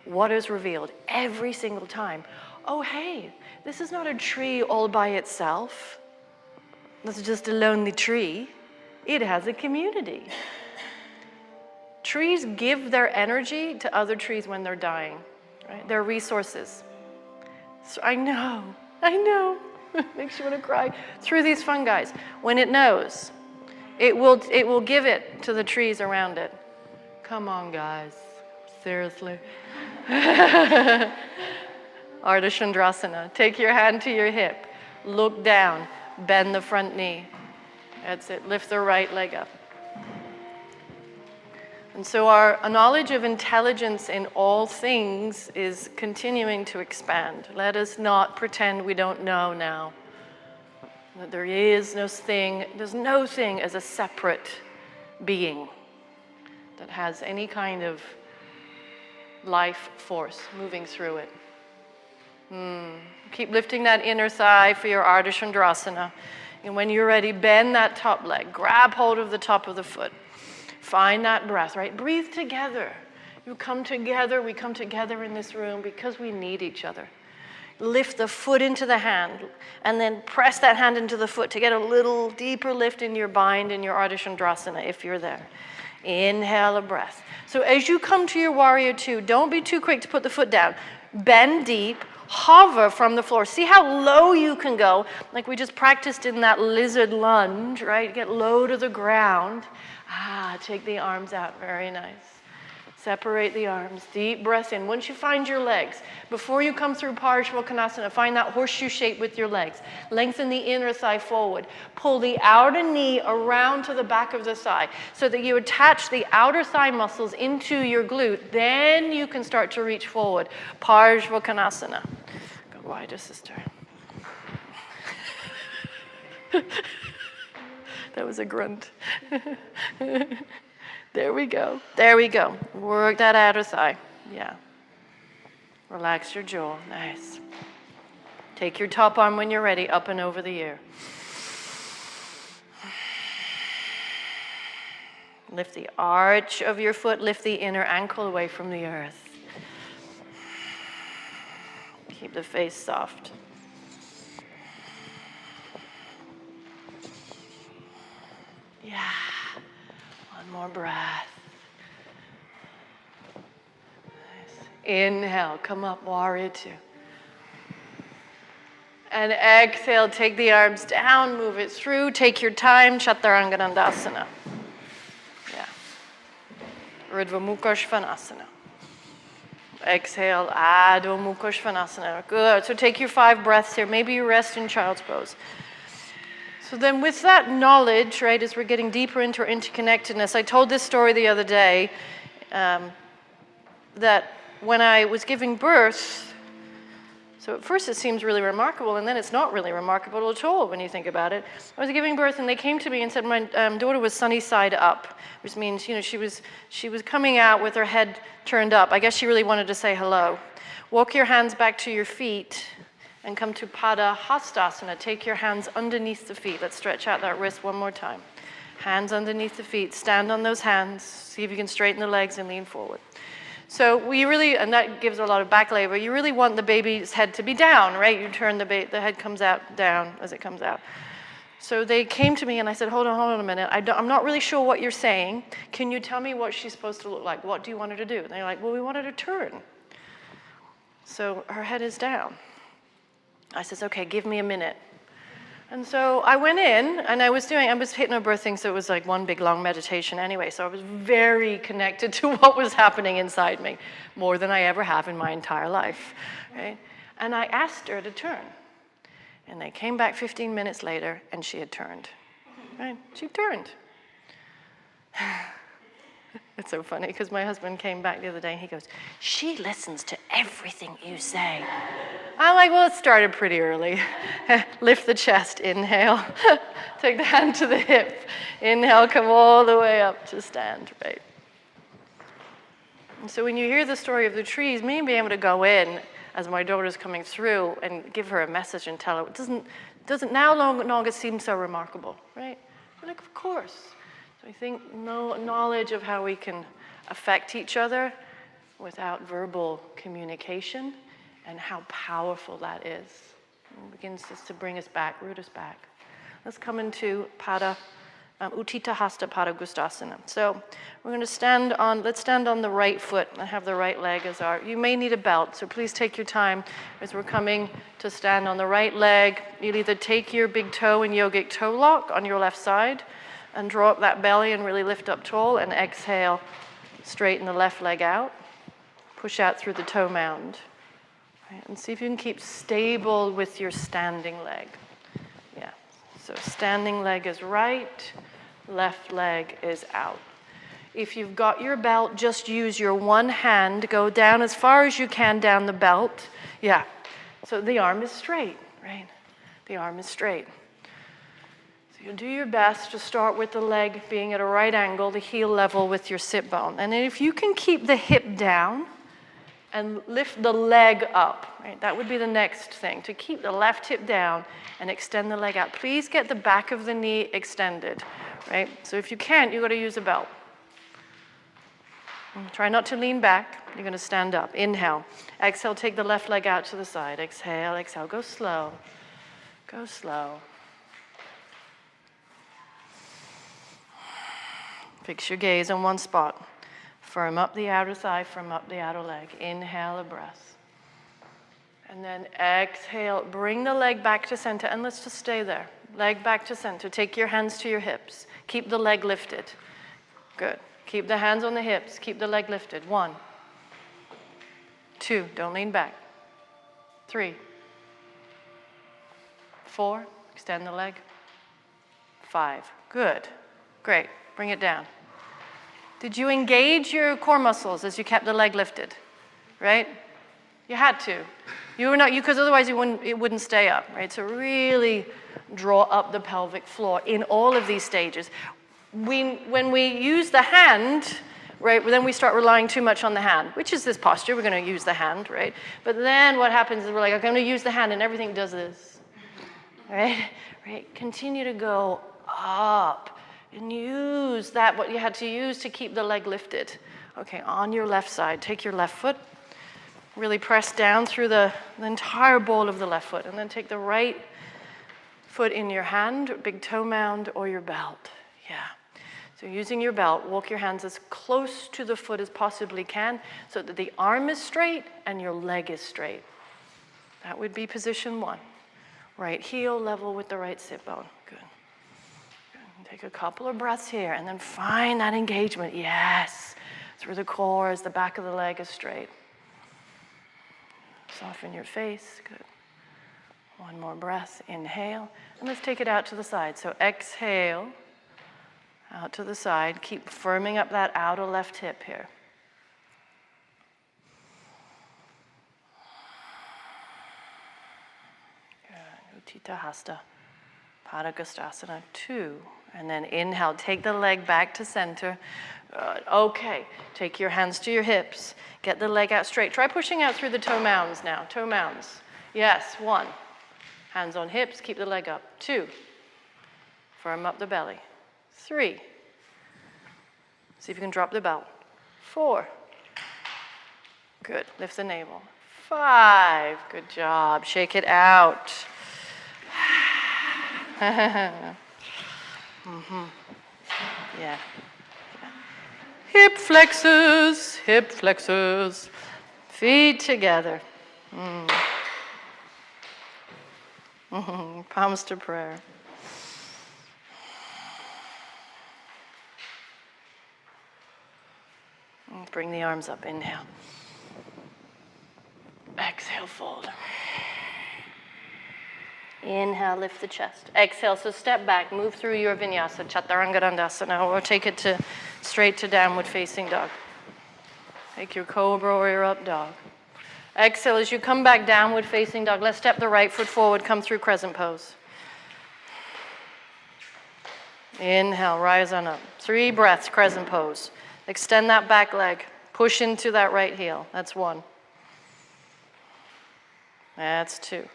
what is revealed every single time? Oh, hey, this is not a tree all by itself. That's just a lonely tree. It has a community. Trees give their energy to other trees when they're dying, right? Their resources. So I know. Makes you want to cry. Through these fungi, when it knows, it will give it to the trees around it. Come on, guys. Seriously. Ardha Chandrasana. Take your hand to your hip. Look down. Bend the front knee. That's it. Lift the right leg up. And so our knowledge of intelligence in all things is continuing to expand. Let us not pretend we don't know now. That there is no thing, there's no thing as a separate being that has any kind of life force moving through it. Keep lifting that inner thigh for your Ardha Chandrasana. And when you're ready, bend that top leg. Grab hold of the top of the foot. Find that breath, right? Breathe together. You come together. We come together in this room because we need each other. Lift the foot into the hand and then press that hand into the foot to get a little deeper lift in your bind in your Ardha Chandrasana if you're there. Inhale a breath. So as you come to your warrior two, don't be too quick to put the foot down. Bend deep. hover from the floor. See how low you can go, like we just practiced in that lizard lunge, right? Get low to the ground. Take the arms out, very nice. Separate the arms, deep breath in. Once you find your legs, before you come through Parsvakonasana, find that horseshoe shape with your legs. Lengthen the inner thigh forward. Pull the outer knee around to the back of the thigh so that you attach the outer thigh muscles into your glute. Then you can start to reach forward. Parsvakonasana. Go wider, sister. That was a grunt. There we go. There we go. Work that outer thigh. Yeah. Relax your jaw. Nice. Take your top arm when you're ready, up and over the ear. Lift the arch of your foot. Lift the inner ankle away from the earth. Keep the face soft. Yeah. One more breath. Nice. Inhale, come up, warrior two. And exhale, take the arms down, move it through, take your time, Chaturanga Dandasana. Yeah. Urdhva Mukha Svanasana. Exhale, Adho Mukha Svanasana. Good. So take your 5 breaths here. Maybe you rest in child's pose. So then with that knowledge, right, as we're getting deeper into our interconnectedness, I told this story the other day that when I was giving birth, so at first it seems really remarkable, and then it's not really remarkable at all when you think about it. I was giving birth, and they came to me and said my daughter was sunny side up, which means, you know, she was coming out with her head turned up. I guess she really wanted to say hello. Walk your hands back to your feet and come to Pada Hastasana. Take your hands underneath the feet. Let's stretch out that wrist one more time. Hands underneath the feet. Stand on those hands. See if you can straighten the legs and lean forward. So we really, and that gives a lot of back labor, you really want the baby's head to be down, right? You turn the head comes out down as it comes out. So they came to me and I said, hold on a minute. I'm not really sure what you're saying. Can you tell me what she's supposed to look like? What do you want her to do? And they're like, well, we want her to turn. So her head is down. I says, okay, give me a minute. And so I went in and I was hypnobirthing, so it was like one big long meditation anyway. So I was very connected to what was happening inside me, more than I ever have in my entire life, right? And I asked her to turn. And they came back 15 minutes later and she had turned, right? She turned. It's so funny because my husband came back the other day and he goes, she listens to everything you say. I'm like, well, it started pretty early. Lift the chest, inhale. Take the hand to the hip. Inhale, come all the way up to stand, right? And so when you hear the story of the trees, me being able to go in as my daughter's coming through and give her a message and tell her, it doesn't now longer seem so remarkable, right? But like, of course. So I think knowledge of how we can affect each other without verbal communication and how powerful that is. It begins just to bring us back, root us back. Let's come into Pada, Uttita Hasta Pada Gustasana. So we're going to let's stand on the right foot and have the right leg as our, you may need a belt, so please take your time as we're coming to stand on the right leg. You'll either take your big toe in yogic toe lock on your left side and draw up that belly and really lift up tall and exhale, straighten the left leg out, push out through the toe mound. And see if you can keep stable with your standing leg. Yeah. So standing leg is right, left leg is out. If you've got your belt, just use your one hand, go down as far as you can down the belt. Yeah. So the arm is straight, right? The arm is straight. So you'll do your best to start with the leg being at a right angle, the heel level with your sit bone. And then if you can keep the hip down, and lift the leg up, right? That would be the next thing, to keep the left hip down and extend the leg out. Please get the back of the knee extended, right? So if you can't, you've got to use a belt. And try not to lean back. You're going to stand up. Inhale. Exhale, take the left leg out to the side. Exhale, exhale. Go slow. Go slow. Fix your gaze on one spot. Firm up the outer thigh, firm up the outer leg. Inhale a breath. And And then exhale, bring the leg back to center, and let's just stay there. Leg back to center. Take your hands to your hips. Keep the leg lifted. Good. Keep the hands on the hips. Keep the leg lifted. 1, 2, don't lean back. 3, 4, extend the leg. 5, good. Great, bring it down. Did you engage your core muscles as you kept the leg lifted? Right? You had to. You were not, because otherwise it wouldn't stay up, right? So really draw up the pelvic floor in all of these stages. When we use the hand, right, then we start relying too much on the hand, which is this posture. We're going to use the hand, right? But then what happens is we're like, I'm going to use the hand, and everything does this, right? Right? Continue to go up and use that, what you had to use to keep the leg lifted. Okay, on your left side, take your left foot, really press down through the entire ball of the left foot, and then take the right foot in your hand, big toe mound, or your belt. Yeah. So using your belt, walk your hands as close to the foot as possibly can so that the arm is straight and your leg is straight. That would be position 1. Right heel level with the right sit bone. Good. Good. Take a couple of breaths here and then find that engagement. Yes. Through the core as the back of the leg is straight. Soften your face. Good. 1 more breath. Inhale. And let's take it out to the side. So exhale. Out to the side. Keep firming up that outer left hip here. Good. Utthita Hasta. Padangusthasana 2. And then inhale. Take the leg back to center. Good. Okay. Take your hands to your hips. Get the leg out straight. Try pushing out through the toe mounds now. Toe mounds. Yes. 1. Hands on hips. Keep the leg up. 2. Firm up the belly. 3. See if you can drop the belt. 4. Good. Lift the navel. 5. Good job. Shake it out. Mm-hmm. Yeah. Hip flexors. Hip flexors. Feet together. Palms to prayer. Bring the arms up. Inhale. Exhale, fold. Inhale, lift the chest. Exhale, so step back, move through your vinyasa, chaturanga dandasana, or take it straight to downward facing dog. Take your cobra or your up dog. Exhale, as you come back downward facing dog, let's step the right foot forward, come through crescent pose. Inhale, rise on up. 3 breaths, crescent pose. Extend that back leg. Push into that right heel. That's 1. That's 2.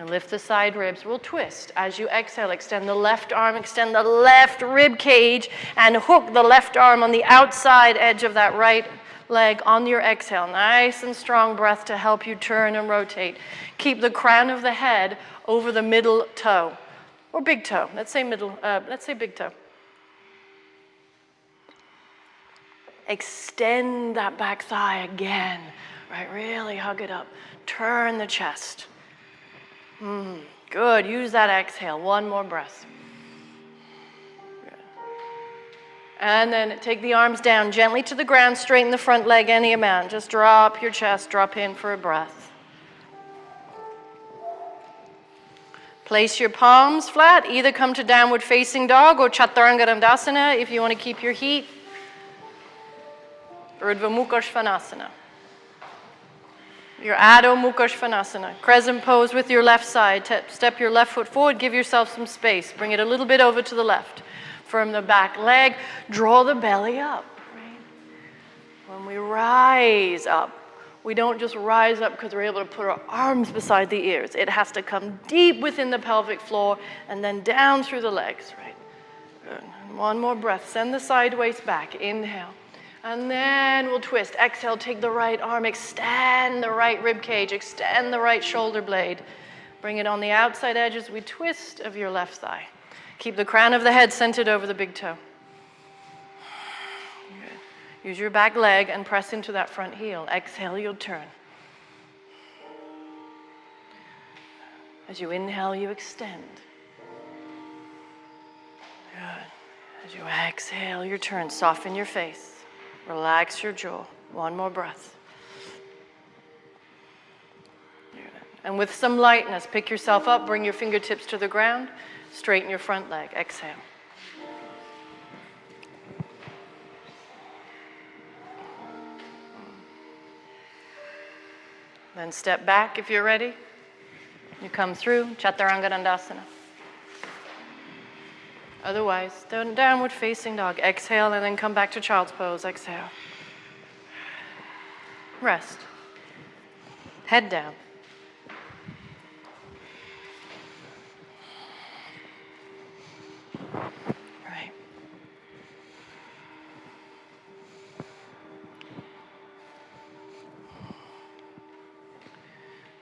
Lift the side ribs. We'll twist. As you exhale, extend the left arm, extend the left rib cage, and hook the left arm on the outside edge of that right leg on your exhale. Nice and strong breath to help you turn and rotate. Keep the crown of the head over the middle toe. Or big toe. Let's say big toe. Extend that back thigh again, right? Really hug it up. Turn the chest. Good. Use that exhale. 1 more breath. Good. And then take the arms down gently to the ground. Straighten the front leg any amount. Just drop your chest. Drop in for a breath. Place your palms flat. Either come to downward facing dog or chaturanga dandasana if you want to keep your heat. Urdhva Mukha Svanasana. Your Adho Mukha Svanasana. Crescent pose with your left side. Step your left foot forward. Give yourself some space. Bring it a little bit over to the left. Firm the back leg. Draw the belly up. Right? When we rise up, we don't just rise up because we're able to put our arms beside the ears. It has to come deep within the pelvic floor and then down through the legs. Right? Good. 1 more breath. Send the side waist back. Inhale. And then we'll twist. Exhale, take the right arm, extend the right rib cage, extend the right shoulder blade. Bring it on the outside edge as we twist of your left thigh. Keep the crown of the head centered over the big toe. Good. Use your back leg and press into that front heel. Exhale, you'll turn. As you inhale, you extend. Good. As you exhale, your turn. Soften your face. Relax your jaw. One more breath. And with some lightness, pick yourself up, bring your fingertips to the ground, straighten your front leg. Exhale. Then step back if you're ready. You come through, Chaturanga Dandasana. Otherwise, downward facing dog. Exhale and then come back to child's pose. Exhale. Rest. Head down. Right.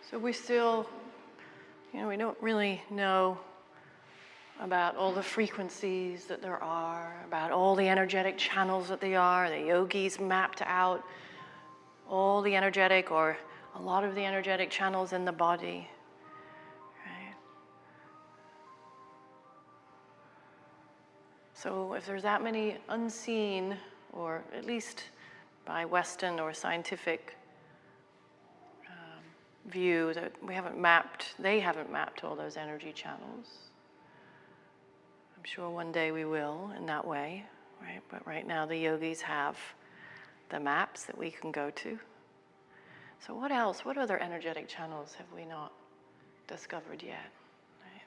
So we still, we don't really know about all the frequencies that there are, about all the energetic channels that they are. The yogis mapped out all the energetic, or a lot of the energetic channels in the body. Right? So if there's that many unseen, or at least by Western or scientific view, that they haven't mapped all those energy channels. I'm sure one day we will in that way, right? But right now the yogis have the maps that we can go to. So what else? What other energetic channels have we not discovered yet? Right?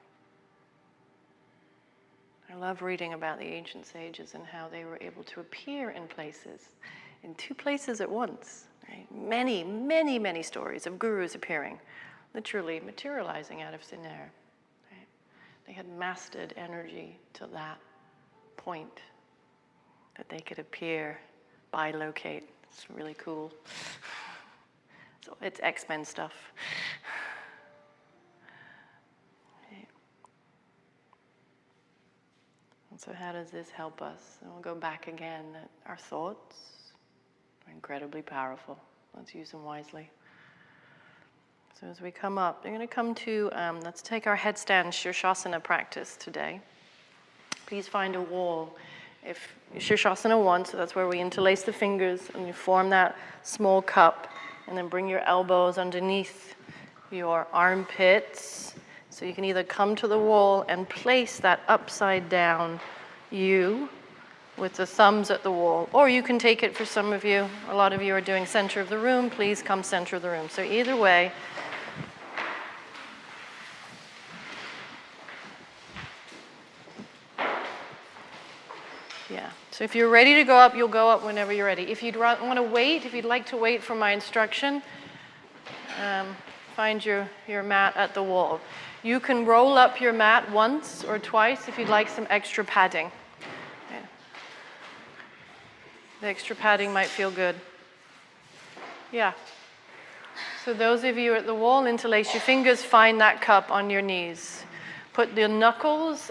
I love reading about the ancient sages and how they were able to appear in two places at once. Right? Many, many, many stories of gurus appearing, literally materializing out of thin air. Right? They had mastered energy to that point that they could appear, bilocate. It's really cool. So it's X-Men stuff. Right. And so how does this help us? And we'll go back again, that our thoughts are incredibly powerful. Let's use them wisely. So as we come up, we're going to come to, let's take our headstand Shirshasana practice today. Please find a wall. If Shirshasana 1, so that's where we interlace the fingers and you form that small cup, and then bring your elbows underneath your armpits. So you can either come to the wall and place that upside down U with the thumbs at the wall, or you can take it, for some of you, a lot of you are doing center of the room, please come center of the room. So either way, yeah. So if you're ready to go up, you'll go up whenever you're ready. If you'd want to wait, if you'd like to wait for my instruction, find your mat at the wall. You can roll up your mat once or twice if you'd like some extra padding. Yeah. The extra padding might feel good. Yeah. So those of you at the wall, interlace your fingers, find that cup on your knees. Put the knuckles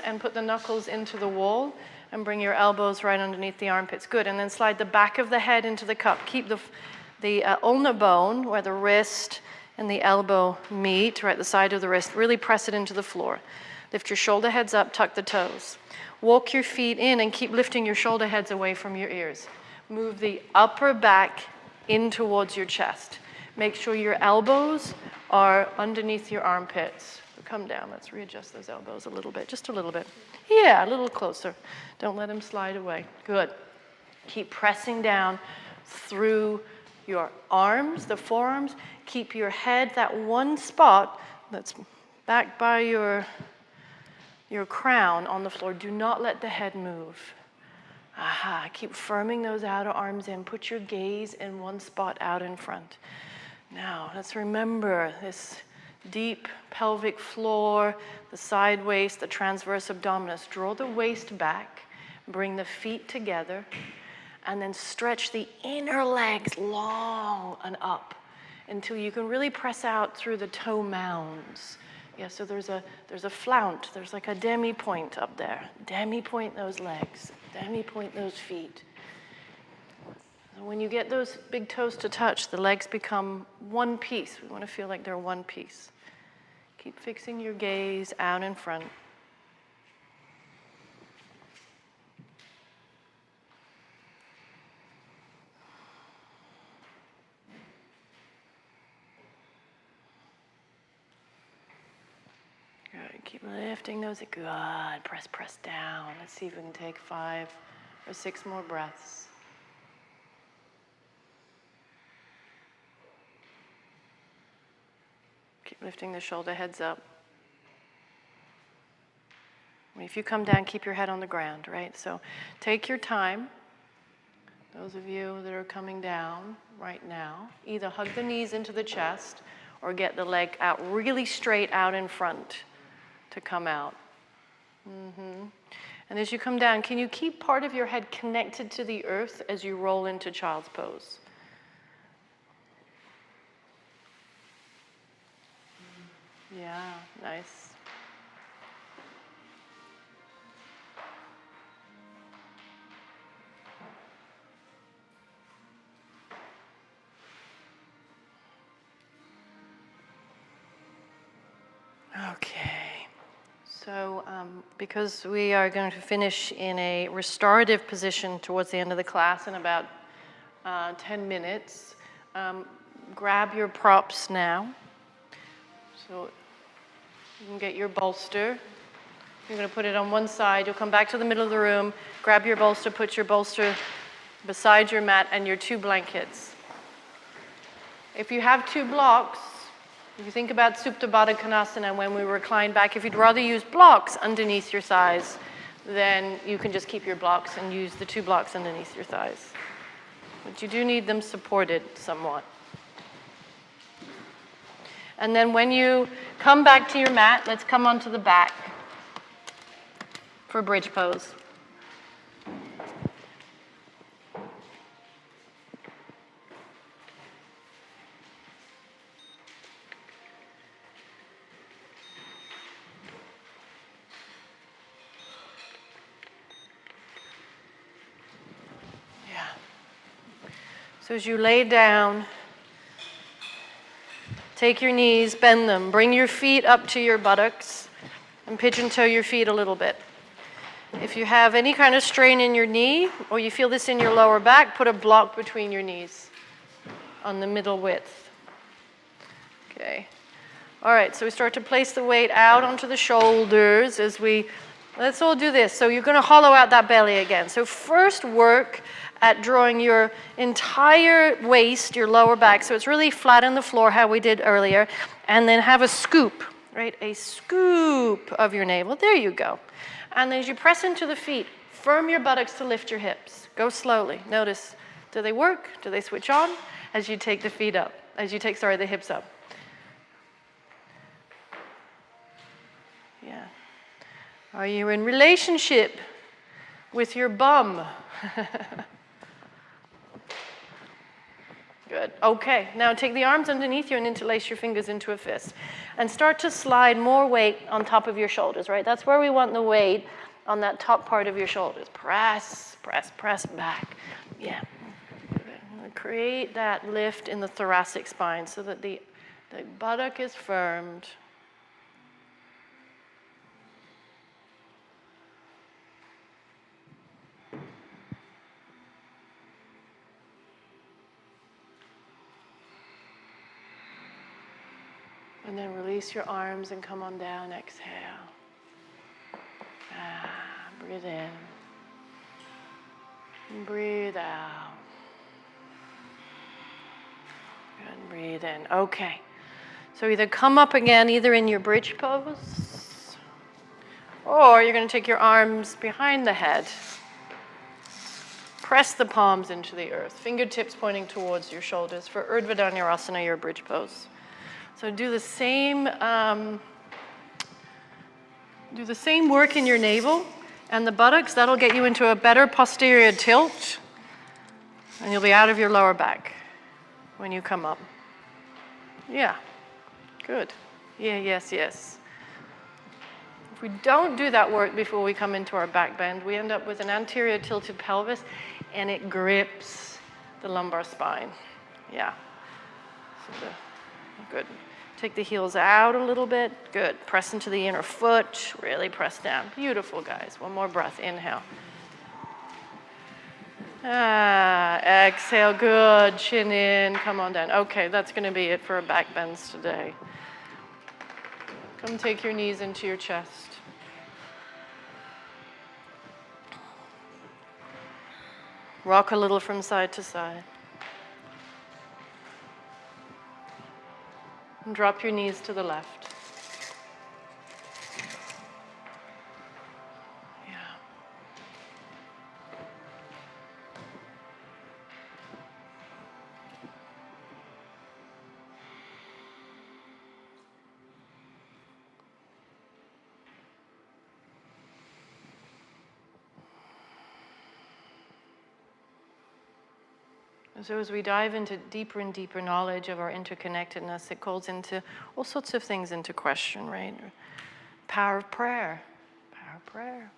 into the wall, and bring your elbows right underneath the armpits. Good. And then slide the back of the head into the cup. Keep the ulnar bone, where the wrist and the elbow meet, right the side of the wrist. Really press it into the floor. Lift your shoulder heads up, tuck the toes. Walk your feet in and keep lifting your shoulder heads away from your ears. Move the upper back in towards your chest. Make sure your elbows are underneath your armpits. Come down. Let's readjust those elbows a little bit, just a little bit. Yeah, a little closer. Don't let them slide away. Good. Keep pressing down through your arms, the forearms. Keep your head, that one spot that's back by your crown on the floor. Do not let the head move. Aha. Keep firming those outer arms in. Put your gaze in one spot out in front. Now, let's remember this deep pelvic floor, the side waist, the transverse abdominis. Draw the waist back, bring the feet together, and then stretch the inner legs long and up until you can really press out through the toe mounds. Yeah, so there's a flount, there's like a demi-point up there. Demi-point those legs, demi-point those feet. So when you get those big toes to touch, the legs become one piece. We want to feel like they're one piece. Keep fixing your gaze out in front. Good. Keep lifting those. Good. Press down. Let's see if we can take 5 or 6 more breaths. Keep lifting the shoulder heads up. If you come down, keep your head on the ground, right? So take your time. Those of you that are coming down right now, either hug the knees into the chest or get the leg out really straight out in front to come out. And as you come down, can you keep part of your head connected to the earth as you roll into child's pose? Yeah, nice. Okay. So because we are going to finish in a restorative position towards the end of the class in about 10 minutes, grab your props now. So you can get your bolster. You're going to put it on one side. You'll come back to the middle of the room, grab your bolster, put your bolster beside your mat and your 2 blankets. If you have 2 blocks, if you think about Supta Baddha Konasana when we recline back, if you'd rather use blocks underneath your thighs, then you can just keep your blocks and use the 2 blocks underneath your thighs. But you do need them supported somewhat. And then when you come back to your mat, let's come onto the back for bridge pose. So as you lay down, take your knees, bend them, bring your feet up to your buttocks, and pigeon toe your feet a little bit. If you have any kind of strain in your knee, or you feel this in your lower back, put a block between your knees on the middle width. Okay. All right, so we start to place the weight out onto the shoulders as we, let's all do this. So you're going to hollow out that belly again. So first work at drawing your entire waist, your lower back, so it's really flat on the floor, how we did earlier, and then have a scoop, right? A scoop of your navel. There you go. And then as you press into the feet, firm your buttocks to lift your hips. Go slowly. Notice, do they work? Do they switch on? As you take the feet up, the hips up. Yeah. Are you in relationship with your bum? Good. Okay. Now take the arms underneath you and interlace your fingers into a fist. And start to slide more weight on top of your shoulders, right? That's where we want the weight, on that top part of your shoulders. Press, press, press back. Yeah. Create that lift in the thoracic spine so that the buttock is firmed. And then release your arms and come on down. Exhale. Breathe in. And breathe out. And breathe in. Okay. So either come up again, either in your bridge pose, or you're going to take your arms behind the head. Press the palms into the earth. Fingertips pointing towards your shoulders for Urdhva Dhanurasana, your bridge pose. So do the same work in your navel and the buttocks. That'll get you into a better posterior tilt, and you'll be out of your lower back when you come up. Yeah, good. Yeah, yes, yes. If we don't do that work before we come into our back bend, we end up with an anterior tilted pelvis, and it grips the lumbar spine. Yeah. So Good. Take the heels out a little bit. Good. Press into the inner foot. Really press down. Beautiful, guys. One more breath. Inhale. Exhale. Good. Chin in. Come on down. Okay, that's going to be it for our back bends today. Come take your knees into your chest. Rock a little from side to side. And drop your knees to the left. Yeah. So as we dive into deeper and deeper knowledge of our interconnectedness, it calls into all sorts of things into question, right? Power of prayer. Power of prayer.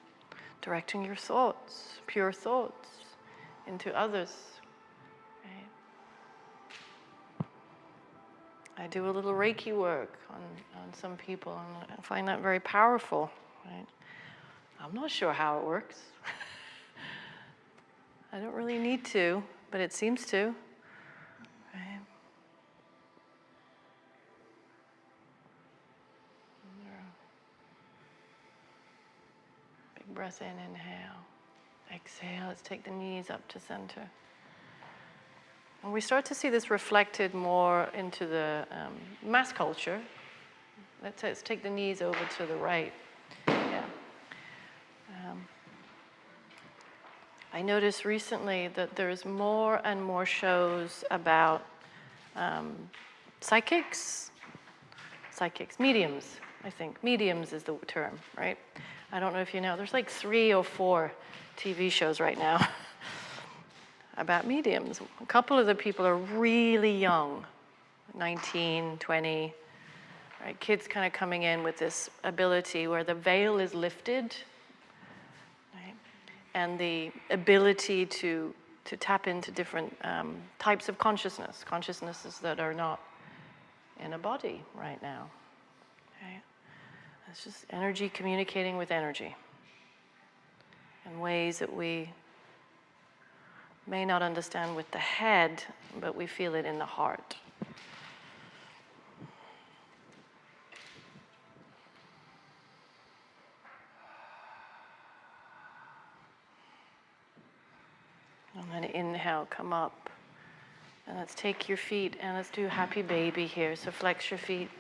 Directing your thoughts, pure thoughts, into others. Right? I do a little Reiki work on some people, and I find that very powerful. Right? I'm not sure how it works. I don't really need to, but it seems to. Right? Big breath in, inhale. Exhale, let's take the knees up to center. And we start to see this reflected more into the mass culture. Let's take the knees over to the right. Yeah. I noticed recently that there's more and more shows about psychics, mediums, I think. Mediums is the term, right? I don't know if you know, there's like 3 or 4 TV shows right now about mediums. A couple of the people are really young, 19, 20, right? Kids kind of coming in with this ability where the veil is lifted, right? And the ability to tap into different types of consciousnesses that are not in a body right now. Okay? It's just energy communicating with energy in ways that we may not understand with the head, but we feel it in the heart. And then inhale, come up. And let's take your feet and let's do happy baby here. So flex your feet.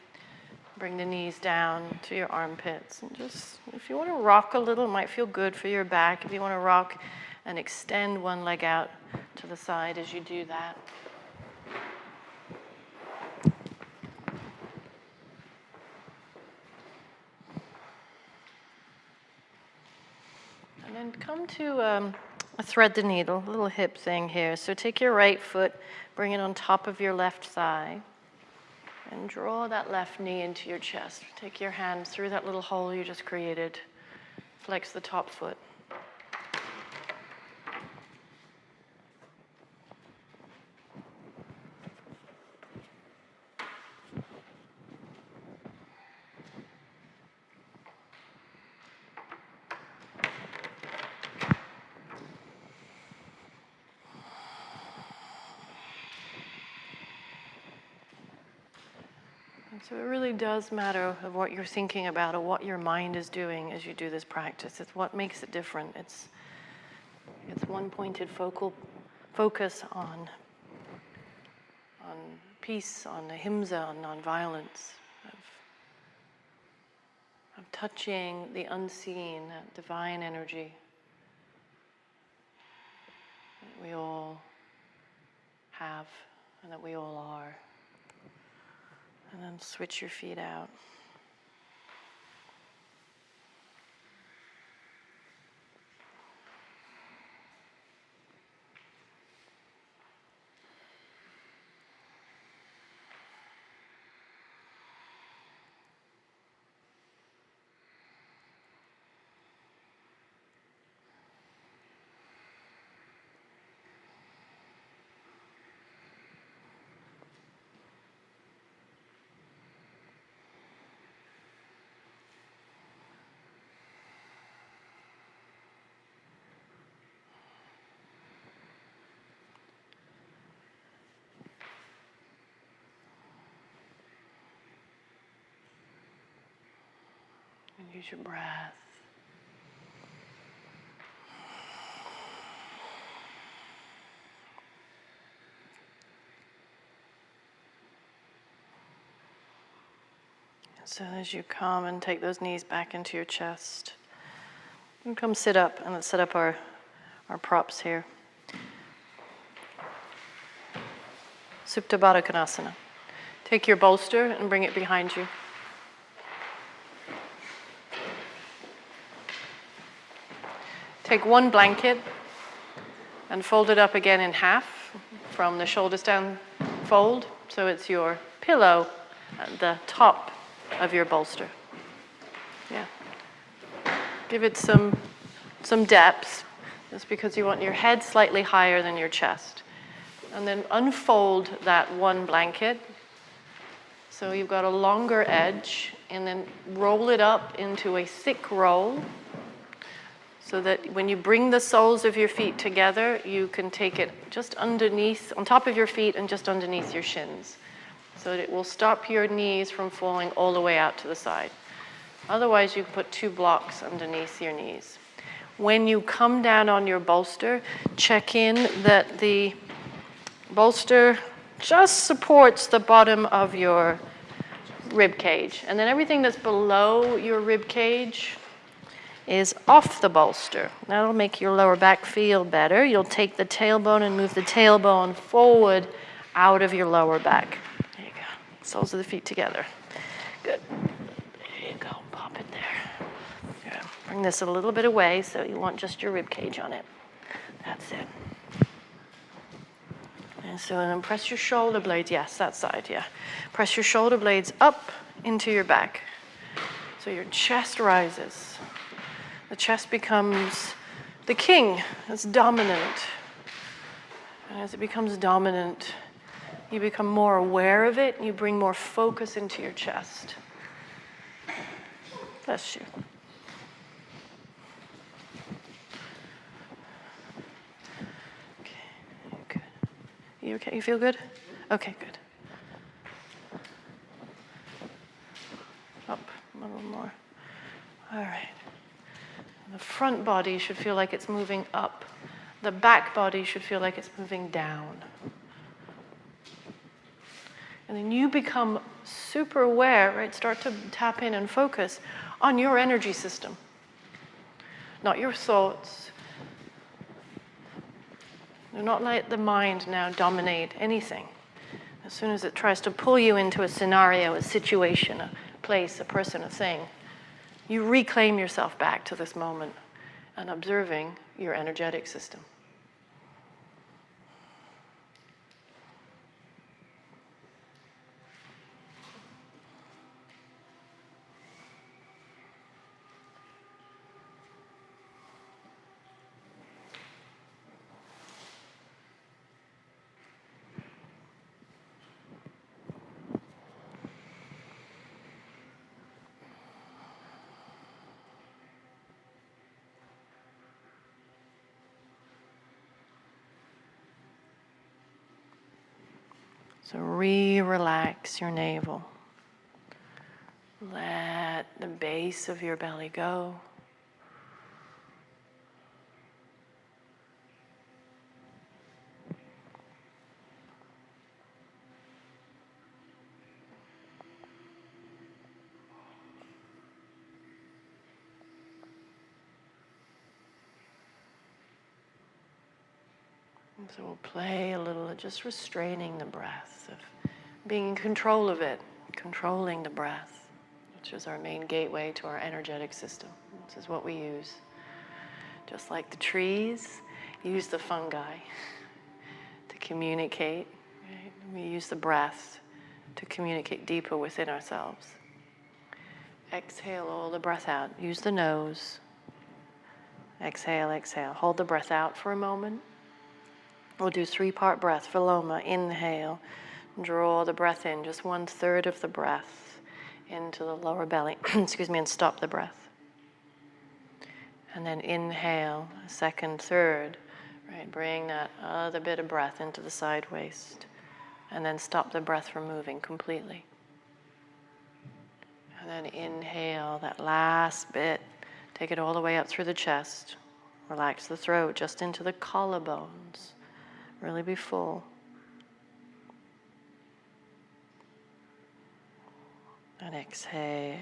Bring the knees down to your armpits. And just, if you want to rock a little, it might feel good for your back. If you want to rock and extend one leg out to the side as you do that. And then come to a thread the needle, a little hip thing here. So take your right foot, bring it on top of your left thigh, and draw that left knee into your chest. Take your hand through that little hole you just created. Flex the top foot. So it really does matter of what you're thinking about or what your mind is doing as you do this practice. It's what makes it different. It's one pointed focus on peace, on ahimsa, on nonviolence, of touching the unseen, that divine energy that we all have and that we all are. And then switch your feet out. Use your breath. So as you come and take those knees back into your chest, you can come sit up, and let's set up our props here. Supta Baddha Konasana. Take your bolster and bring it behind you. Take one blanket and fold it up again in half from the shoulders down fold, so it's your pillow at the top of your bolster. Yeah. Give it some depth, just because you want your head slightly higher than your chest. And then unfold that one blanket, so you've got a longer edge, and then roll it up into a thick roll, so that when you bring the soles of your feet together, you can take it just underneath, on top of your feet and just underneath your shins, so that it will stop your knees from falling all the way out to the side. Otherwise, you can put 2 blocks underneath your knees. When you come down on your bolster, check in that the bolster just supports the bottom of your rib cage. And then everything that's below your rib cage is off the bolster. That'll make your lower back feel better. You'll take the tailbone and move the tailbone forward out of your lower back. There you go. Soles of the feet together. Good. There you go. Pop it there. Yeah. Bring this a little bit away, so you want just your rib cage on it. That's it. And so then press your shoulder blades. Yes, that side, yeah. Press your shoulder blades up into your back. So your chest rises. The chest becomes the king. It's dominant. And as it becomes dominant, you become more aware of it, and you bring more focus into your chest. Bless you. Okay, good. You okay? You feel good? Okay, good. Up a little more. All right. The front body should feel like it's moving up. The back body should feel like it's moving down. And then you become super aware, right? Start to tap in and focus on your energy system, not your thoughts. Do not let the mind now dominate anything. As soon as it tries to pull you into a scenario, a situation, a place, a person, a thing, you reclaim yourself back to this moment and observing your energetic system. So relax your navel. Let the base of your belly go. So we'll play a little of just restraining the breath, of being in control of it, controlling the breath, which is our main gateway to our energetic system. This is what we use. Just like the trees use the fungi to communicate, right? We use the breath to communicate deeper within ourselves. Exhale all the breath out. Use the nose. Exhale, exhale. Hold the breath out for a moment. We'll do 3-part breath, Viloma. Inhale, draw the breath in, just 1/3 of the breath into the lower belly, excuse me, and stop the breath. And then inhale, a second, third, right? Bring that other bit of breath into the side waist, and then stop the breath from moving completely. And then inhale that last bit. Take it all the way up through the chest. Relax the throat just into the collarbones. Really be full. And exhale.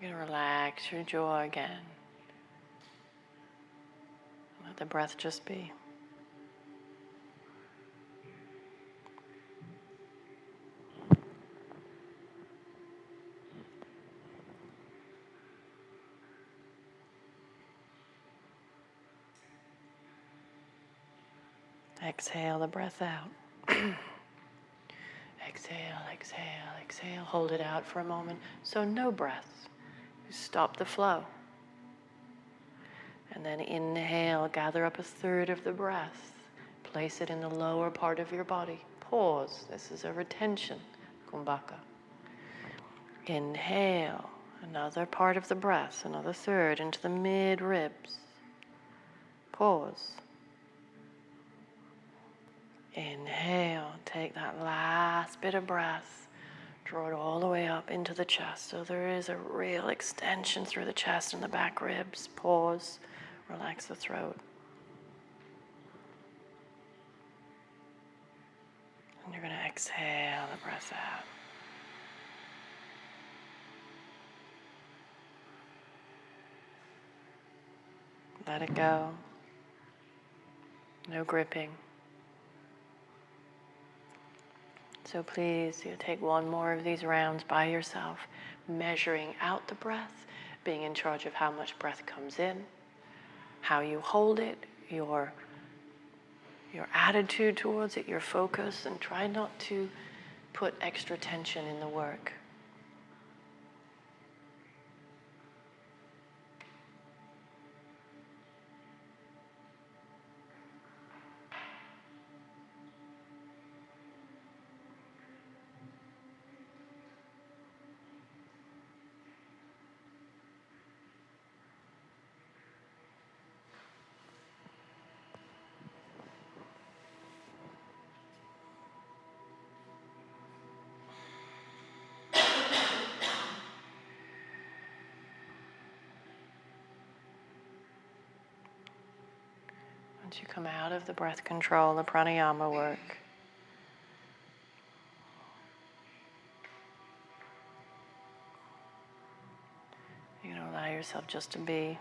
You're going to relax your jaw again. Let the breath just be. Exhale the breath out. Exhale, exhale, exhale. Hold it out for a moment. So no breath. You stop the flow. And then inhale, gather up a third of the breath. Place it in the lower part of your body. Pause. This is a retention, kumbhaka. Inhale, another part of the breath, another third into the mid-ribs. Pause. Inhale, take that last bit of breath, draw it all the way up into the chest. So there is a real extension through the chest and the back ribs. Pause, relax the throat. And you're going to exhale the breath out. Let it go. No gripping. So please, you take one more of these rounds by yourself, measuring out the breath, being in charge of how much breath comes in, how you hold it, your attitude towards it, your focus, and try not to put extra tension in the work. Once you come out of the breath control, the pranayama work, you're going to allow yourself just to be.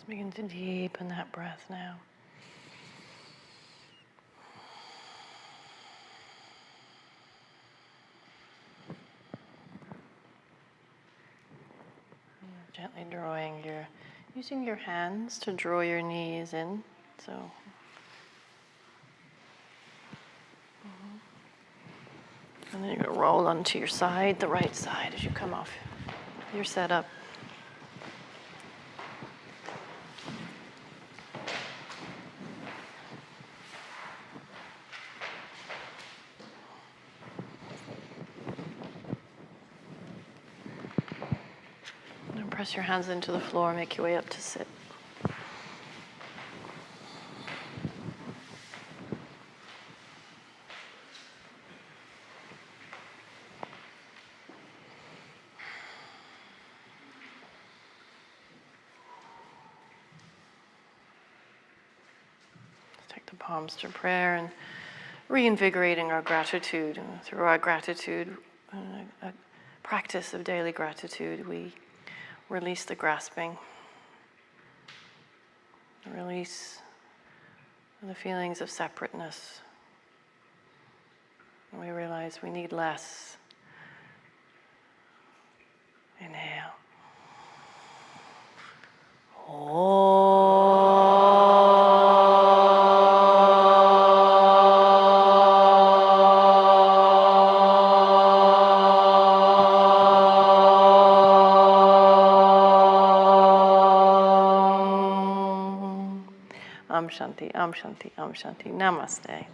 Begin to deepen that breath now. Gently using your hands to draw your knees in. So, and then you're going to roll onto your side, the right side, as you come off your setup. Press your hands into the floor, make your way up to sit. Let's take the palms to prayer and reinvigorating our gratitude. Through our gratitude, a practice of daily gratitude, we release the grasping, release the feelings of separateness. And we realize we need less. Inhale. Shanti, Shanti, Shanti. Namaste.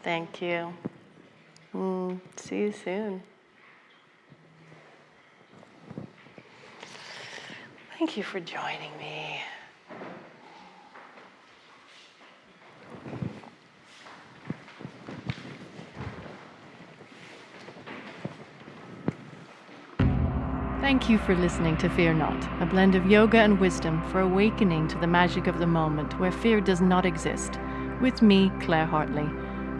Thank you. See you soon. Thank you for joining me. Thank you for listening to Fear Not, a blend of yoga and wisdom for awakening to the magic of the moment where fear does not exist. With me, Claire Hartley.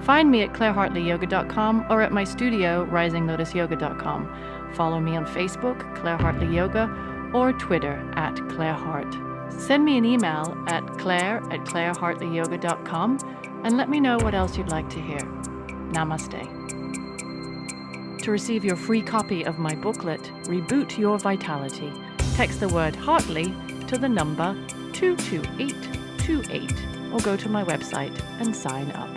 Find me at clairehartleyyoga.com or at my studio, risinglotusyoga.com. Follow me on Facebook, Claire Hartley Yoga, or Twitter at Claire Hart. Send me an email at claire@clairehartleyyoga.com and let me know what else you'd like to hear. Namaste. To receive your free copy of my booklet, Reboot Your Vitality, text the word Hartley to the number 22828 or go to my website and sign up.